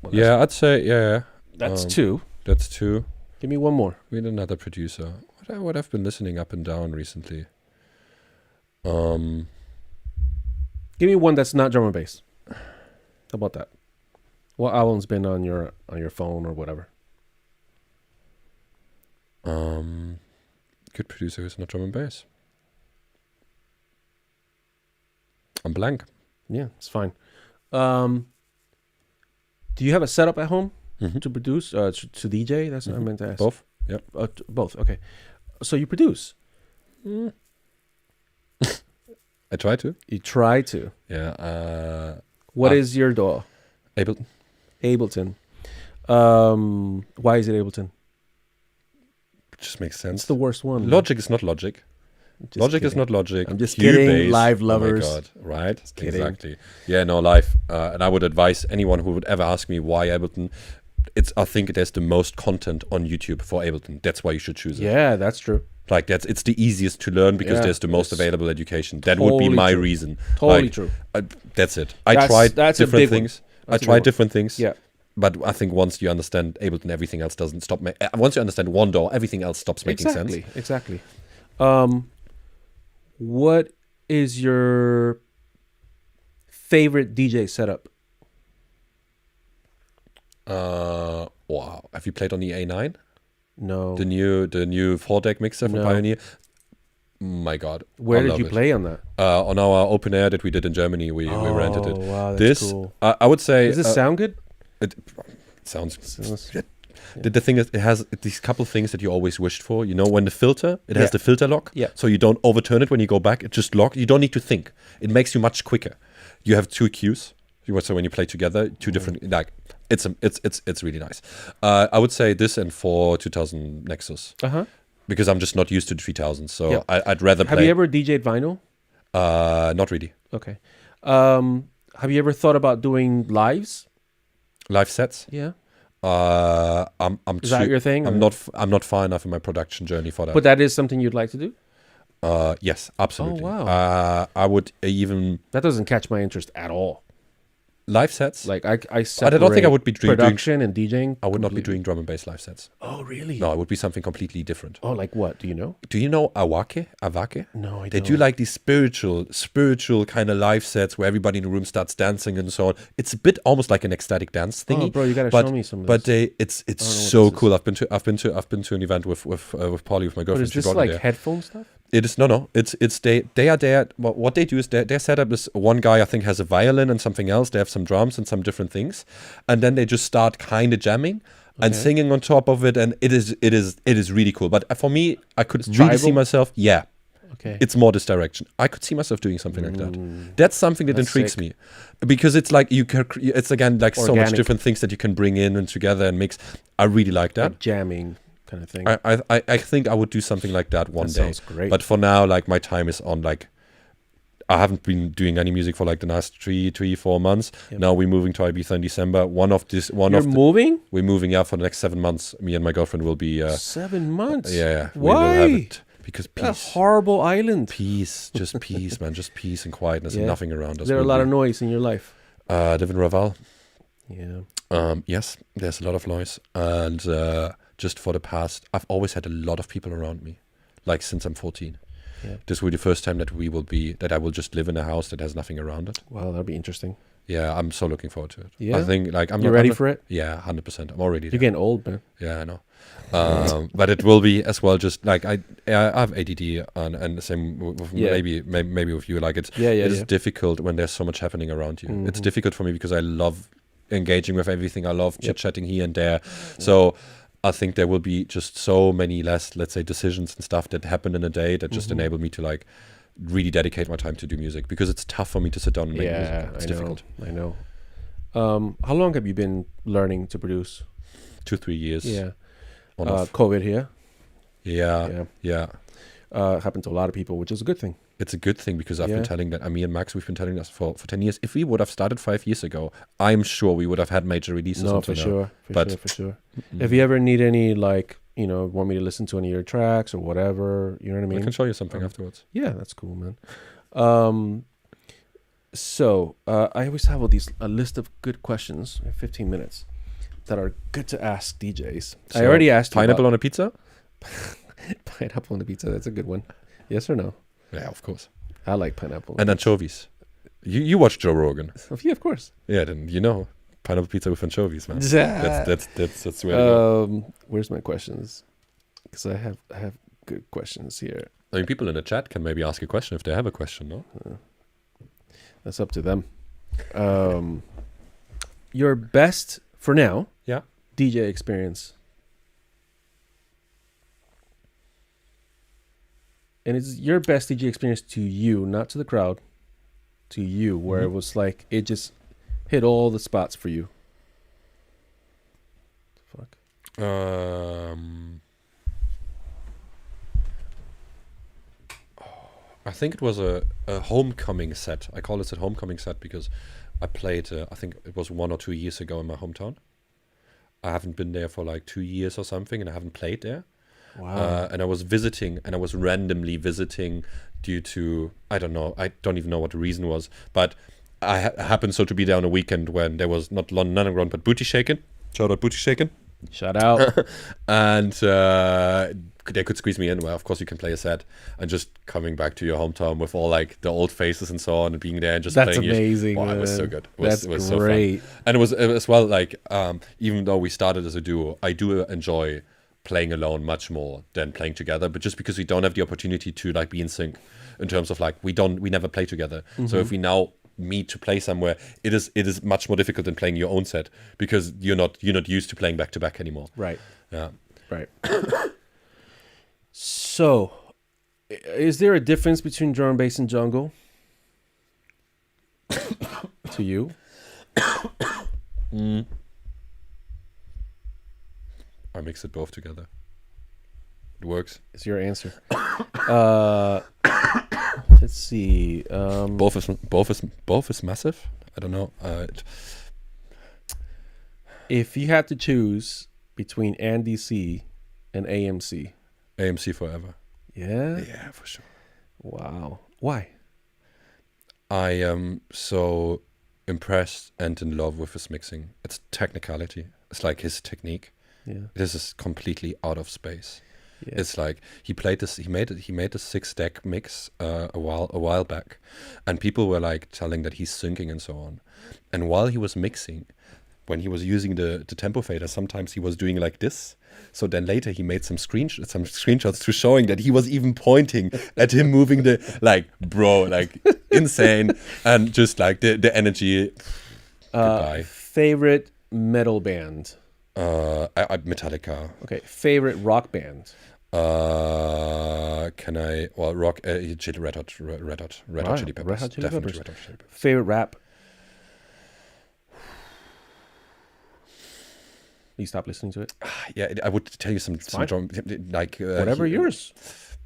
Well, Yeah, I'd say yeah. That's two. That's two. Give me one more. We need another producer. What I've been listening up and down recently. Give me one that's not drum and bass. How about that? What album's been on your phone or whatever? Good producer who's not drum and bass. I'm blank. Yeah, it's fine. Do you have a setup at home to produce, to DJ? That's what I meant to ask. Both? Yep. Both, okay. So you produce? I try to. You try to? Yeah. What is your DAW? Ableton. Ableton. Why is it Ableton? It just makes sense. It's the worst one. Logic is not Logic. Just Logic kidding. is not Logic. I'm just kidding. Cubase, Live lovers. Oh my God. Right? Just kidding. Exactly. Yeah, no, live. And I would advise anyone who would ever ask me why Ableton. I think there's the most content on YouTube for Ableton. That's why you should choose it. Yeah, that's true. Like it's the easiest to learn because there's the most available education. That would be totally my true. reason. Totally true. That's it. I tried different things. I tried different things. Yeah. But I think once you understand Ableton, everything else doesn't stop. Once you understand one DAW, everything else stops making sense. Exactly. What is your favorite DJ setup? Wow. Have you played on the A9? No. The new 4-deck mixer from No. Pioneer? My God. Where I did love you it. play on that? On our open air that we did in Germany, we rented it. Wow, that's This, cool. I would say... Does this sound good? It sounds... The thing is, it has these couple things that you always wished for. You know, when the filter, it has the filter lock. Yeah. So you don't overturn it when you go back. It just locks. You don't need to think. It makes you much quicker. You have two cues. So when you play together, two different... Like, it's really nice. I would say this and for 2000 Nexus. Because I'm just not used to the 3000. So I'd rather play... Have you ever DJ'd vinyl? Not really. Okay. Have you ever thought about doing lives? Live sets? Yeah. Is that your thing? I'm not far enough in my production journey for that. But that is something you'd like to do? Yes, absolutely. Oh, wow. I would even... That doesn't catch my interest at all. Live sets? Like I separate don't think I would be doing production and DJing. I would not be doing drum and bass live sets. Oh, really? No, it would be something completely different. Oh, like what? Do you know? Do you know Awake? No, I They don't. do like these spiritual kind of live sets where everybody in the room starts dancing and so on. It's a bit almost like an ecstatic dance thingy. Oh, bro, you gotta show me some of But this. it's so cool. I've been to an event with Polly, with my But girlfriend. is She this brought me like there. headphone stuff? It is no. It's they are there. What they do is their setup is one guy I think has a violin and something else. They have some drums and some different things, and then they just start kind of jamming and singing on top of it, and it is really cool. But for me, I could really see myself. Yeah, Okay. it's more this direction. I could see myself doing something like that. That's something that That's intrigues sick. me, because it's like it's again like so much Organic. different things that you can bring in and together and mix. I really like that. Like jamming kind of thing. I think I would do something like that one That day. sounds great. But for now, like my time is on like I haven't been doing any music for like the last 3-4 months. Yep. Now we're moving to Ibiza in December. You're moving? We're moving for the next 7 months. Me and my girlfriend will be 7 months. yeah. We Why? will have it because A peace. horrible island. Peace, just peace, man, just peace and quietness and Yeah. nothing around us. Is there a lot of noise in your life? live in Raval. Yeah. Yes, there's a lot of noise, and just for the past, I've always had a lot of people around me, like since I'm 14. Yeah. This will be the first time that I will just live in a house that has nothing around it. Well, that'd be interesting. Yeah, I'm so looking forward to it. Yeah? I think like You ready for it? Yeah, 100%. I'm already You're there. getting old, man. Yeah, I know. But it will be as well. Just like I have ADD, and the same with maybe with you. Like it is difficult when there's so much happening around you. It's difficult for me because I love engaging with everything. I love chit chatting here and there. So I think there will be just so many less, let's say, decisions and stuff that happen in a day that just enable me to like really dedicate my time to do music, because it's tough for me to sit down and make music. It's difficult. I know. How long have you been learning to produce? 2-3 years. Yeah. On off. COVID here. Yeah. Happened to a lot of people, which is a good thing. It's a good thing because I've been telling that, me and Max, we've been telling us for 10 years. If we would have started 5 years ago, I'm sure we would have had major releases. No, for sure. If you ever need any, like, you know, want me to listen to any of your tracks or whatever, you know what I mean? I can show you something afterwards. Yeah, that's cool, man. So I always have a list of good questions, 15 minutes, that are good to ask DJs. So I already asked you pineapple on a pizza? Pineapple on a pizza, that's a good one. Yes or no? Yeah, of course. I like pineapple. And anchovies. You watch Joe Rogan? Yeah, of course. Yeah, then you know pineapple pizza with anchovies, man. That's where. Where's my questions? Because I have good questions here. I mean, people in the chat can maybe ask a question if they have a question, no? That's up to them. Your best for now, DJ experience. And it's your best DJ experience to you, not to the crowd, to you, where it was like, it just hit all the spots for you. Fuck. I think it was a homecoming set. I call it a homecoming set because I played, I think it was 1 or 2 years ago in my hometown. I haven't been there for like 2 years or something, and I haven't played there. Wow. And I was visiting, and I was randomly visiting due to, I don't know, I don't even know what the reason was, but I happened so to be there on a weekend when there was not London Underground, but Booty Shaken. Shout out Booty Shaken. Shout out. And they could squeeze me in. Well, of course you can play a set, and just coming back to your hometown with all like the old faces and so on, and being there and just That's playing. Amazing. Wow, it was so good. It was so great. fun. And it was as well like even though we started as a duo, I do enjoy playing alone much more than playing together, but just because we don't have the opportunity to like be in sync in terms of like we never play together. So if we now meet to play somewhere, it is much more difficult than playing your own set because you're not used to playing back to back anymore. Right. Yeah. Right. So, is there a difference between drum and bass and jungle? To you? I mix it both together. It works. It's your answer. Let's see. Both is massive. I don't know. If you had to choose between Andy C and AMC. AMC forever. Yeah? Yeah, for sure. Wow. Why? I am so impressed and in love with his mixing. It's technicality. It's like his technique. Yeah. This is completely out of space. Yeah. It's like he made a 6-deck mix a while back, and people were like telling that he's syncing and so on. And while he was mixing, when he was using the tempo fader, sometimes he was doing like this. So then later he made some screenshots to showing that he was even pointing at him moving the like insane, and just like the energy. Goodbye. Favorite metal band? Metallica. Okay. Favorite rock band? Rock? Red Hot Chili Peppers. Red Hot Chili Definitely Peppers. Red Hot Chili Peppers. Favorite rap? You stop listening to it? Yeah, I would tell you some drum, like whatever yours.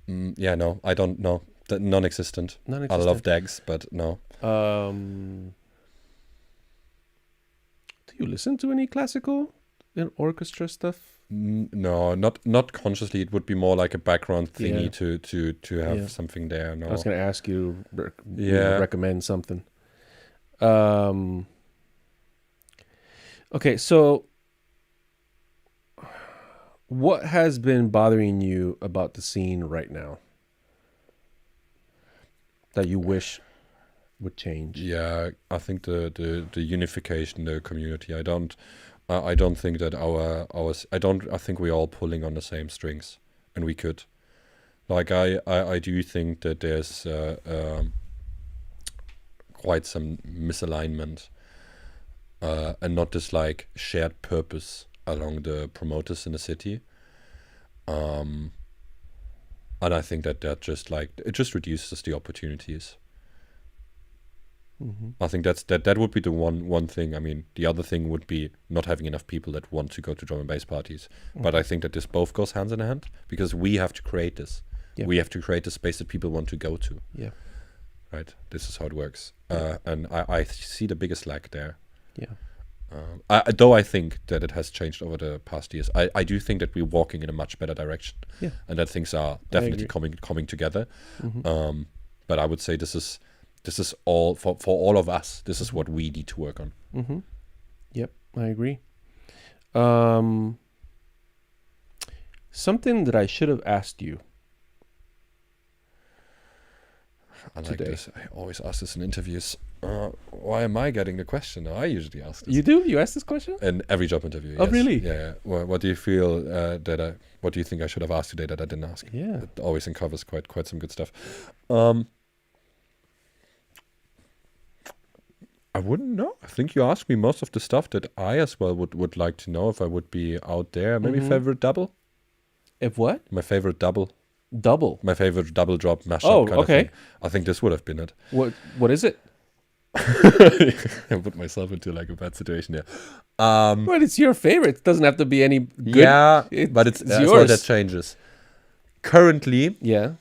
Yeah, no, I don't know. Non-existent. I love Dags, but no. Do you listen to any classical and orchestra stuff? No, not consciously. It would be more like a background thingy to have something there. No, I was going to ask you to recommend something. Okay, so what has been bothering you about the scene right now that you wish would change? Yeah, I think the unification, the community. I don't think that I think we're all pulling on the same strings, and we could. Like I do think that there's quite some misalignment, and not this like shared purpose along the promoters in the city. And I think that just like it just reduces the opportunities. I think that would be the one thing. I mean, the other thing would be not having enough people that want to go to drum and bass parties. But I think that this both goes hand in hand, because we have to create this. Yeah. We have to create a space that people want to go to. Yeah. Right. This is how it works. And I see the biggest lack there. Yeah. Though I think that it has changed over the past years. I do think that we're walking in a much better direction. Yeah. And that things are definitely coming together. But I would say this is all for all of us. This is what we need to work on. Yep, I agree. Something that I should have asked you. I like Today. this. I always ask this in interviews. Why am I getting the question? I usually ask this. You do? You asked this question? In every job interview. Oh, yes. really? Yeah. What do you feel what do you think I should have asked today that I didn't ask? Yeah. It always uncovers quite some good stuff. I wouldn't know. I think you asked me most of the stuff that I as well would like to know if I would be out there. Maybe favorite double? If what? My favorite double. Double. My favorite double drop mashup kind of okay. thing. I think this would have been it. What is it? I put myself into like a bad situation here. Well, it's your favorite. It doesn't have to be any good. Yeah, but it's yours. well, that changes. Currently, Yeah.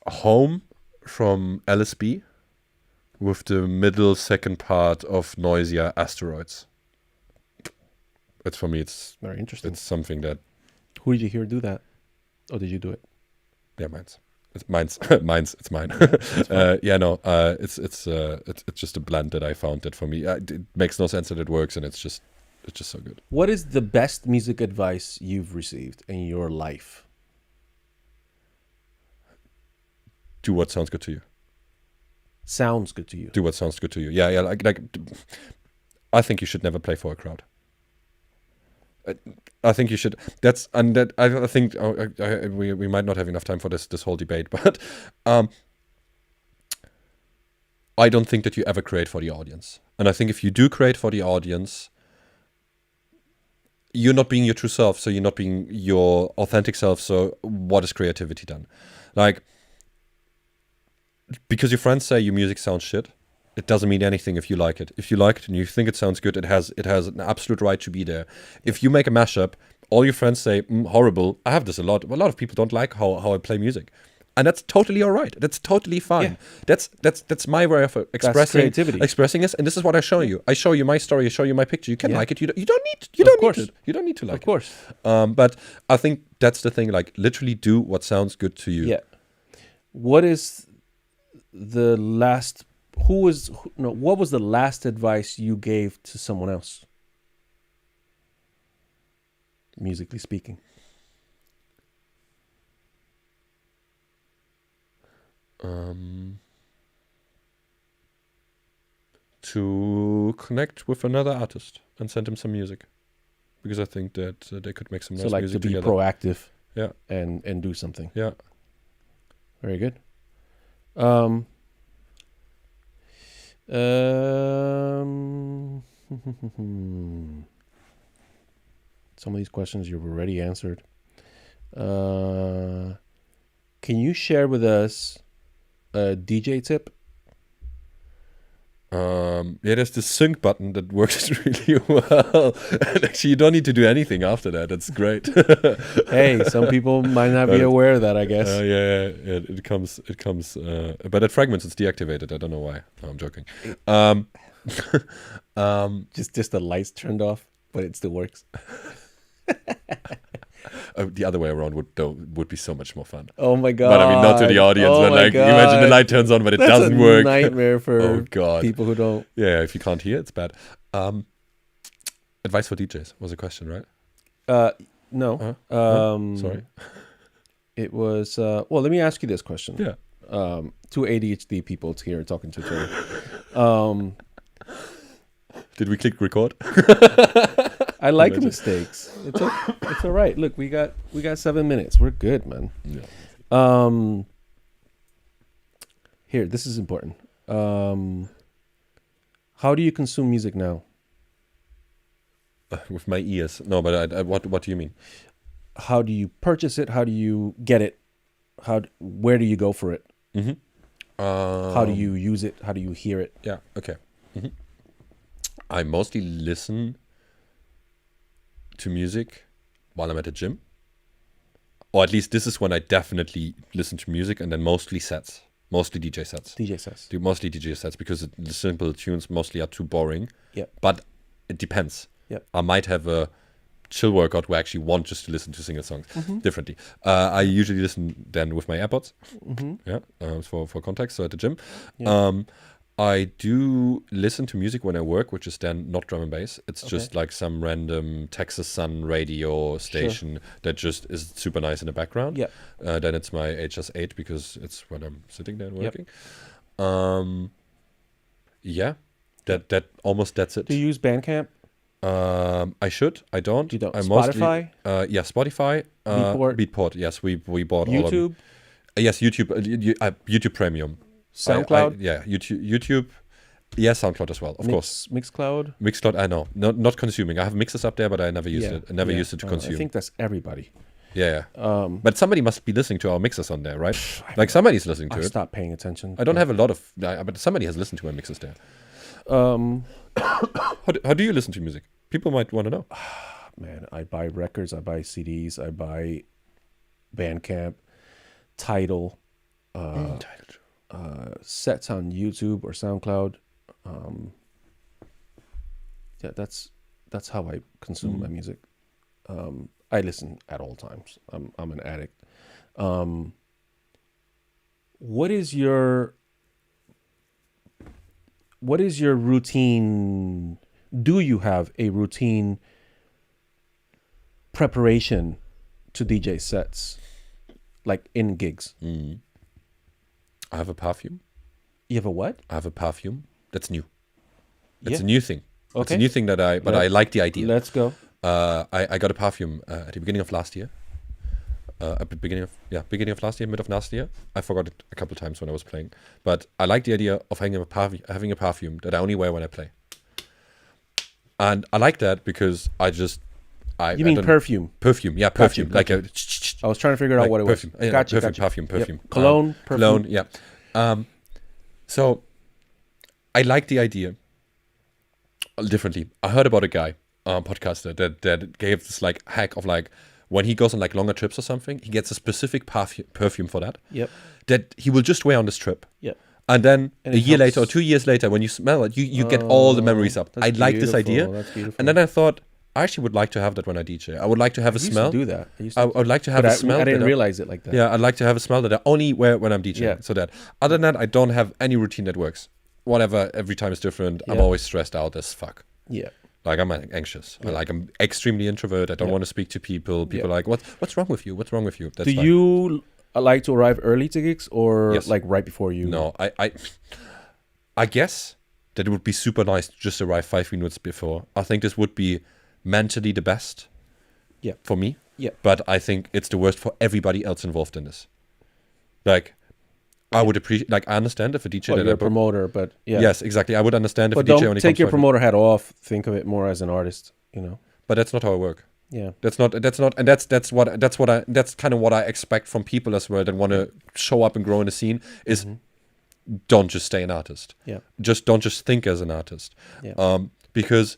Home from LSB with the middle second part of Noisia Asteroids. It's for me. It's Very interesting. it's something that Who did you hear do that? Or did you do it? yeah, mine's. It's mine's. Mine's. It's mine. It's just a blend that I found that for me it makes no sense that it works, and it's just so good. What is the best music advice you've received in your life? Do what sounds good to you. Sounds good to you. Do what sounds good to you. Yeah. Like I think you should never play for a crowd. I think you should. I think we might not have enough time for this whole debate, but I don't think that you ever create for the audience. And I think if you do create for the audience, you're not being your true self. So you're not being your authentic self. So what is creativity then? Like, because your friends say your music sounds shit, it doesn't mean anything if you like it. If you like it and you think it sounds good, it has an absolute right to be there. If you make a mashup, all your friends say, horrible. I have this a lot. A lot of people don't like how I play music. And that's totally all right. That's totally fine. Yeah. That's my way of expressing this. And this is what I show you. I show you my story. I show you my picture. You can like it. You don't need it. You don't need to like it. Of course. But I think that's the thing. Like, literally do what sounds good to you. Yeah. What is the last? What was the last advice you gave to someone else? Musically speaking. To connect with another artist and send him some music, because I think that they could make some nice music to be together. proactive. Yeah. And do something. Yeah. Very good. Some of these questions you've already answered. Can you share with us a DJ tip? There's this sync button that works really well. And actually, you don't need to do anything after that. That's great. Hey, some people might not be aware of that, I guess. It comes. But at Fragments, it's deactivated. I don't know why. No, I'm joking. Just the lights turned off, but it still works. The other way around would be so much more fun. Oh my god! But I mean, not to the audience. Oh but like, you imagine the light turns on, but it That's doesn't a work. Nightmare for God. people who don't. Yeah, if you can't hear, it's bad. Advice for DJs was a question, right? No. Sorry. It was. Well, let me ask you this question. Yeah. Two ADHD people here talking to each other. Did we click record? I like mistakes. It's all right. Look, we got 7 minutes. We're good, man. Yeah. Here, this is important. How do you consume music now? With my ears. No, but what do you mean? How do you purchase it? How do you get it? Where do you go for it? Mm-hmm. How do you use it? How do you hear it? Yeah. Okay. Mm-hmm. I mostly listen to music while I'm at the gym, or at least this is when I definitely listen to music, and then mostly DJ sets. DJ sets. Mostly DJ sets because the simple tunes mostly are too boring. Yeah. But it depends. Yeah. I might have a chill workout where I actually want just to listen to single songs Mm-hmm. differently. I usually listen then with my AirPods. Mm-hmm. Yeah. For context, so at the gym. Yeah. I do listen to music when I work, which is then not drum and bass. It's Okay. just like some random Texas Sun radio station that just is super nice in the background. Yeah. Then it's my HS8 because it's when I'm sitting there and Yep. working. Yeah, that's it. Do you use Bandcamp? I should. I don't. You don't. I Spotify? Mostly, yeah, Spotify. Beatport? Beatport. Yes, we bought all of them. YouTube? Yes, YouTube. YouTube Premium. SoundCloud? Yeah, YouTube. Yeah, SoundCloud as well, of course. Mixcloud? Mixcloud, I know. Not consuming. I have mixes up there, but I never used it. I never used it to consume. I think that's everybody. Yeah. But somebody must be listening to our mixes on there, right? Like somebody's listening to I it. stopped paying attention. I don't have a lot of, but somebody has listened to our mixes there. How do you listen to music? People might want to know. Man, I buy records, I buy CDs, I buy Bandcamp, Tidal, sets on YouTube or SoundCloud. Yeah, that's how I consume my music. I listen at all times. I'm an addict. What is your routine? Do you have a routine preparation to DJ sets, like in gigs? I have a perfume. You have a what? I have a perfume. That's new. It's Yeah. a new thing. It's Okay. a new thing that I like the idea. Let's go. I got a perfume at the beginning of last year. At the beginning of last year, mid of last year. I forgot it a couple of times when I was playing. But I like the idea of having a perfume that I only wear when I play. And I like that because You mean perfume? Perfume, yeah, perfume. Gotcha. Like a I was trying to figure out what it perfume. was. Yeah, Gotcha. perfume. Yep. Cologne, perfume. Cologne, yeah. So I like the idea differently. I heard about a guy, podcaster, that gave this like hack of like when he goes on like longer trips or something, he gets a specific perfume for that. Yep. That he will just wear on this trip. Yep. And then And a it year helps. later or 2 years later, when you smell it, you get all the memories up. That's I like this idea. beautiful. That's beautiful. And then I thought, I actually would like to have that when I DJ. I would like to have a I used smell. to do that. I would like to have but a smell. I didn't that realize it like that. Yeah, I'd like to have a smell that I only wear when I'm DJing. Yeah. So that other than that, I don't have any routine that works. Whatever, every time is different. I'm Yeah. always stressed out as fuck. Yeah. Like I'm anxious. Yeah. I'm extremely introvert. I don't Yeah. want to speak to people. People Yeah. are like, what's wrong with you? What's wrong with you? That's Do fine. you like to arrive early to gigs or Yes. like right before you? No, I guess that it would be super nice to just arrive 5 minutes before. I think this would be mentally the best. Yeah. For me. Yeah. But I think it's the worst for everybody else involved in this. Like, I would appreciate. Like, I understand if a DJ Well, that you're I a book- promoter, but yeah. Yes, exactly. I would understand if But a DJ don't only take comes your for- promoter hat off. Think of it more as an artist. You know. But that's not how I work. Yeah. That's not, and that's kind of what I expect from people as well that want to show up and grow in the scene. Is don't just stay an artist. Yeah. Don't just think as an artist. Yeah. Because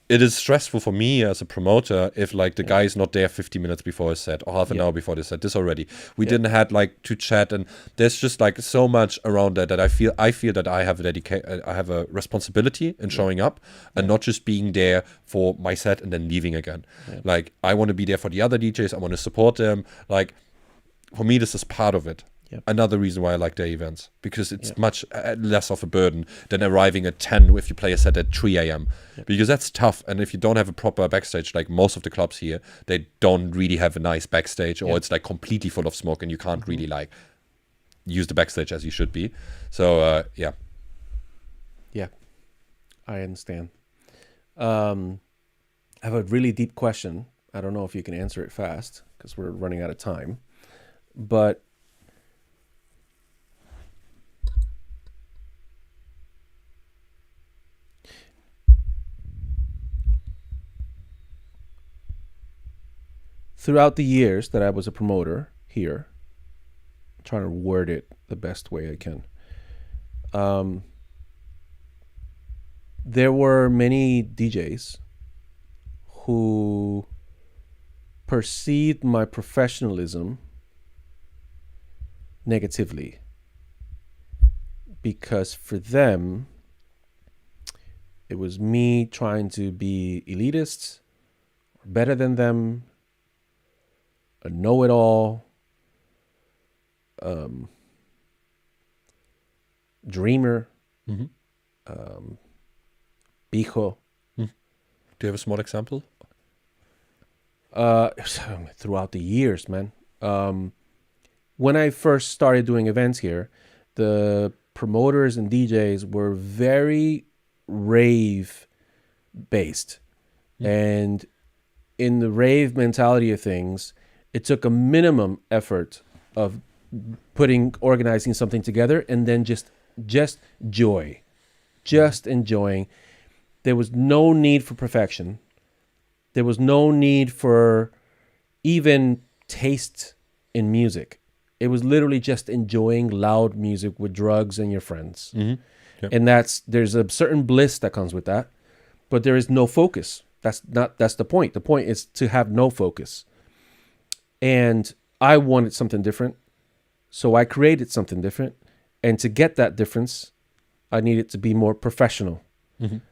it is stressful for me as a promoter if like the guy is not there 50 minutes before his set or half an hour before the set. This already we didn't had like to chat, and there's just like so much around that I feel that I have I have a responsibility in showing up and not just being there for my set and then leaving again. Like I want to be there for the other DJs. I want to support them. Like for me, this is part of it. Yep. Another reason why I like day events, because it's much less of a burden than arriving at 10 if you play a set at 3 a.m. Because that's tough. And if you don't have a proper backstage, like most of the clubs here, they don't really have a nice backstage, or it's like completely full of smoke and you can't really like use the backstage as you should be. So, yeah. Yeah. I understand. I have a really deep question. I don't know if you can answer it fast because we're running out of time. But throughout the years that I was a promoter here, trying to word it the best way I can. There were many DJs who perceived my professionalism negatively, because for them it was me trying to be elitist, or better than them, a know-it-all, dreamer, pijo. Do you have a small example? Throughout the years, man. When I first started doing events here, the promoters and DJs were very rave based. And in the rave mentality of things, it took a minimum effort of organizing something together, and then just joy, just enjoying. There was no need for perfection. There was no need for even taste in music. It was literally just enjoying loud music with drugs and your friends. Yep. And there's a certain bliss that comes with that, but there is no focus. That's the point. The point is to have no focus. And I wanted something different. So I created something different. And to get that difference, I needed to be more professional.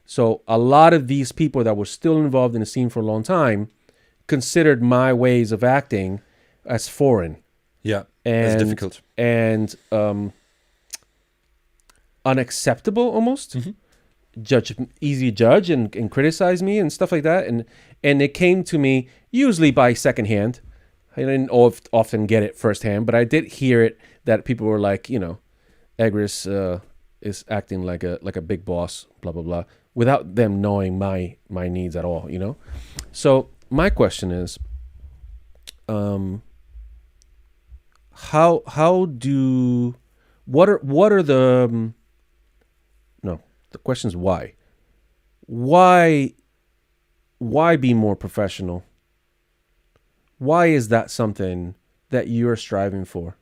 So a lot of these people that were still involved in the scene for a long time considered my ways of acting as foreign. Yeah, and it's difficult. And unacceptable almost. Easy judge and criticize me and stuff like that. And it came to me usually by secondhand. I didn't often get it firsthand, but I did hear it that people were like, Egris is acting like a big boss, blah blah blah, without them knowing my needs at all, So my question is, what are the the question is why be more professional? Why is that something that you're striving for?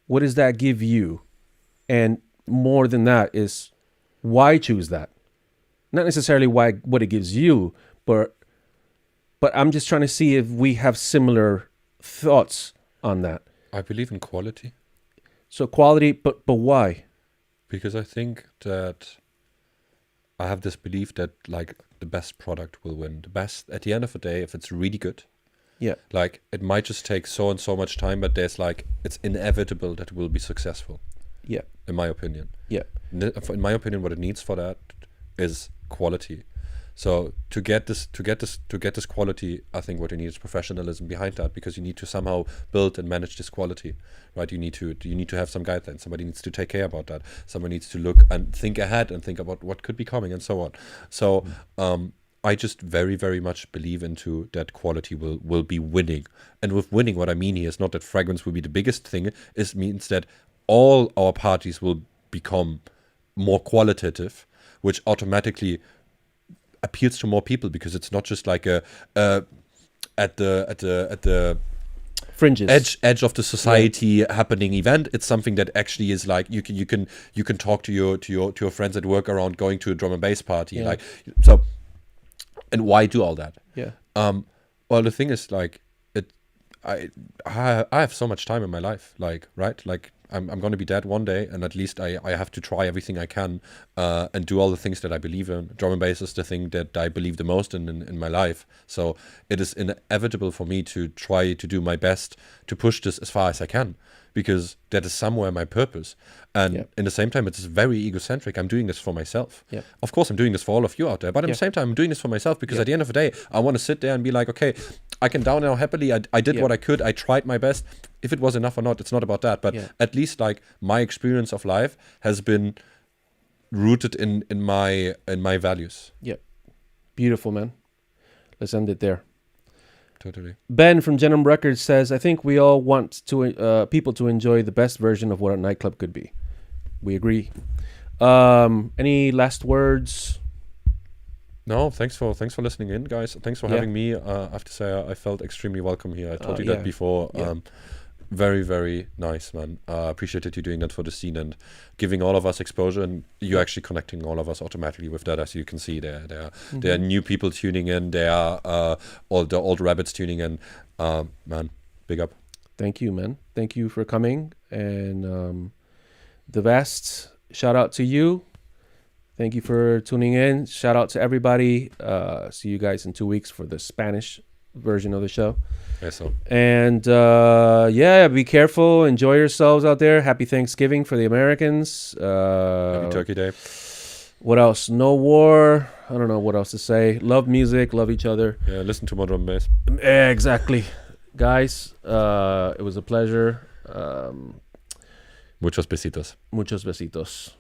What does that give you? And more than that is, why choose that? Not necessarily what it gives you, but I'm just trying to see if we have similar thoughts on that. I believe in quality. So quality, but why? Because I think that I have this belief that like the best product will win. The best at the end of the day, if it's really good. Yeah. Like it might just take so and so much time, but there's like, it's inevitable that it will be successful. Yeah. In my opinion. Yeah. In my opinion, what it needs for that is quality. So to get this quality, I think what you need is professionalism behind that, because you need to somehow build and manage this quality, right? You need to have some guidelines. Somebody needs to take care about that. Someone needs to look and think ahead and think about what could be coming and so on. So I just very, very much believe into that quality will be winning. And with winning, what I mean here is not that fragrance will be the biggest thing. It means that all our parties will become more qualitative, which automatically appeals to more people, because it's not just like at the fringes edge of the society happening event. It's something that actually is like you can talk to your friends at work around going to a drum and bass party, like so. And why do all that? Yeah. Well, the thing is, like, I have so much time in my life, like, right, like. I'm going to be dead one day, and at least I have to try everything I can and do all the things that I believe in. Drum and bass is the thing that I believe the most in my life. So it is inevitable for me to try to do my best to push this as far as I can, because that is somewhere my purpose. And in the same time, it's very egocentric. I'm doing this for myself. Yep. Of course, I'm doing this for all of you out there, but at the same time, I'm doing this for myself, because at the end of the day, I want to sit there and be like, okay, I can down now happily. I did what I could. I tried my best. If it was enough or not, it's not about that. But at least like my experience of life has been rooted in my values. Yep. Beautiful, man. Let's end it there. Totally. Ben from Genum Records says, I think we all want to people to enjoy the best version of what a nightclub could be. We agree. Any last words? No, thanks for listening in, guys. Thanks for having me. I have to say I felt extremely welcome here. I told you that before. very, very nice, man. Appreciated you doing that for the scene and giving all of us exposure, and you actually connecting all of us automatically with that. As you can see, there are new people tuning in. There are all the old rabbits tuning in. Man, big up. Thank you, man. Thank you for coming. And the best. Shout out to you. Thank you for tuning in. Shout out to everybody. See you guys in 2 weeks for the Spanish version of the show. Eso. And yeah, be careful. Enjoy yourselves out there. Happy Thanksgiving for the Americans. Happy Turkey Day. What else? No war. I don't know what else to say. Love music. Love each other. Yeah, listen to more drum bass. Exactly. Guys, it was a pleasure. Muchos besitos. Muchos besitos.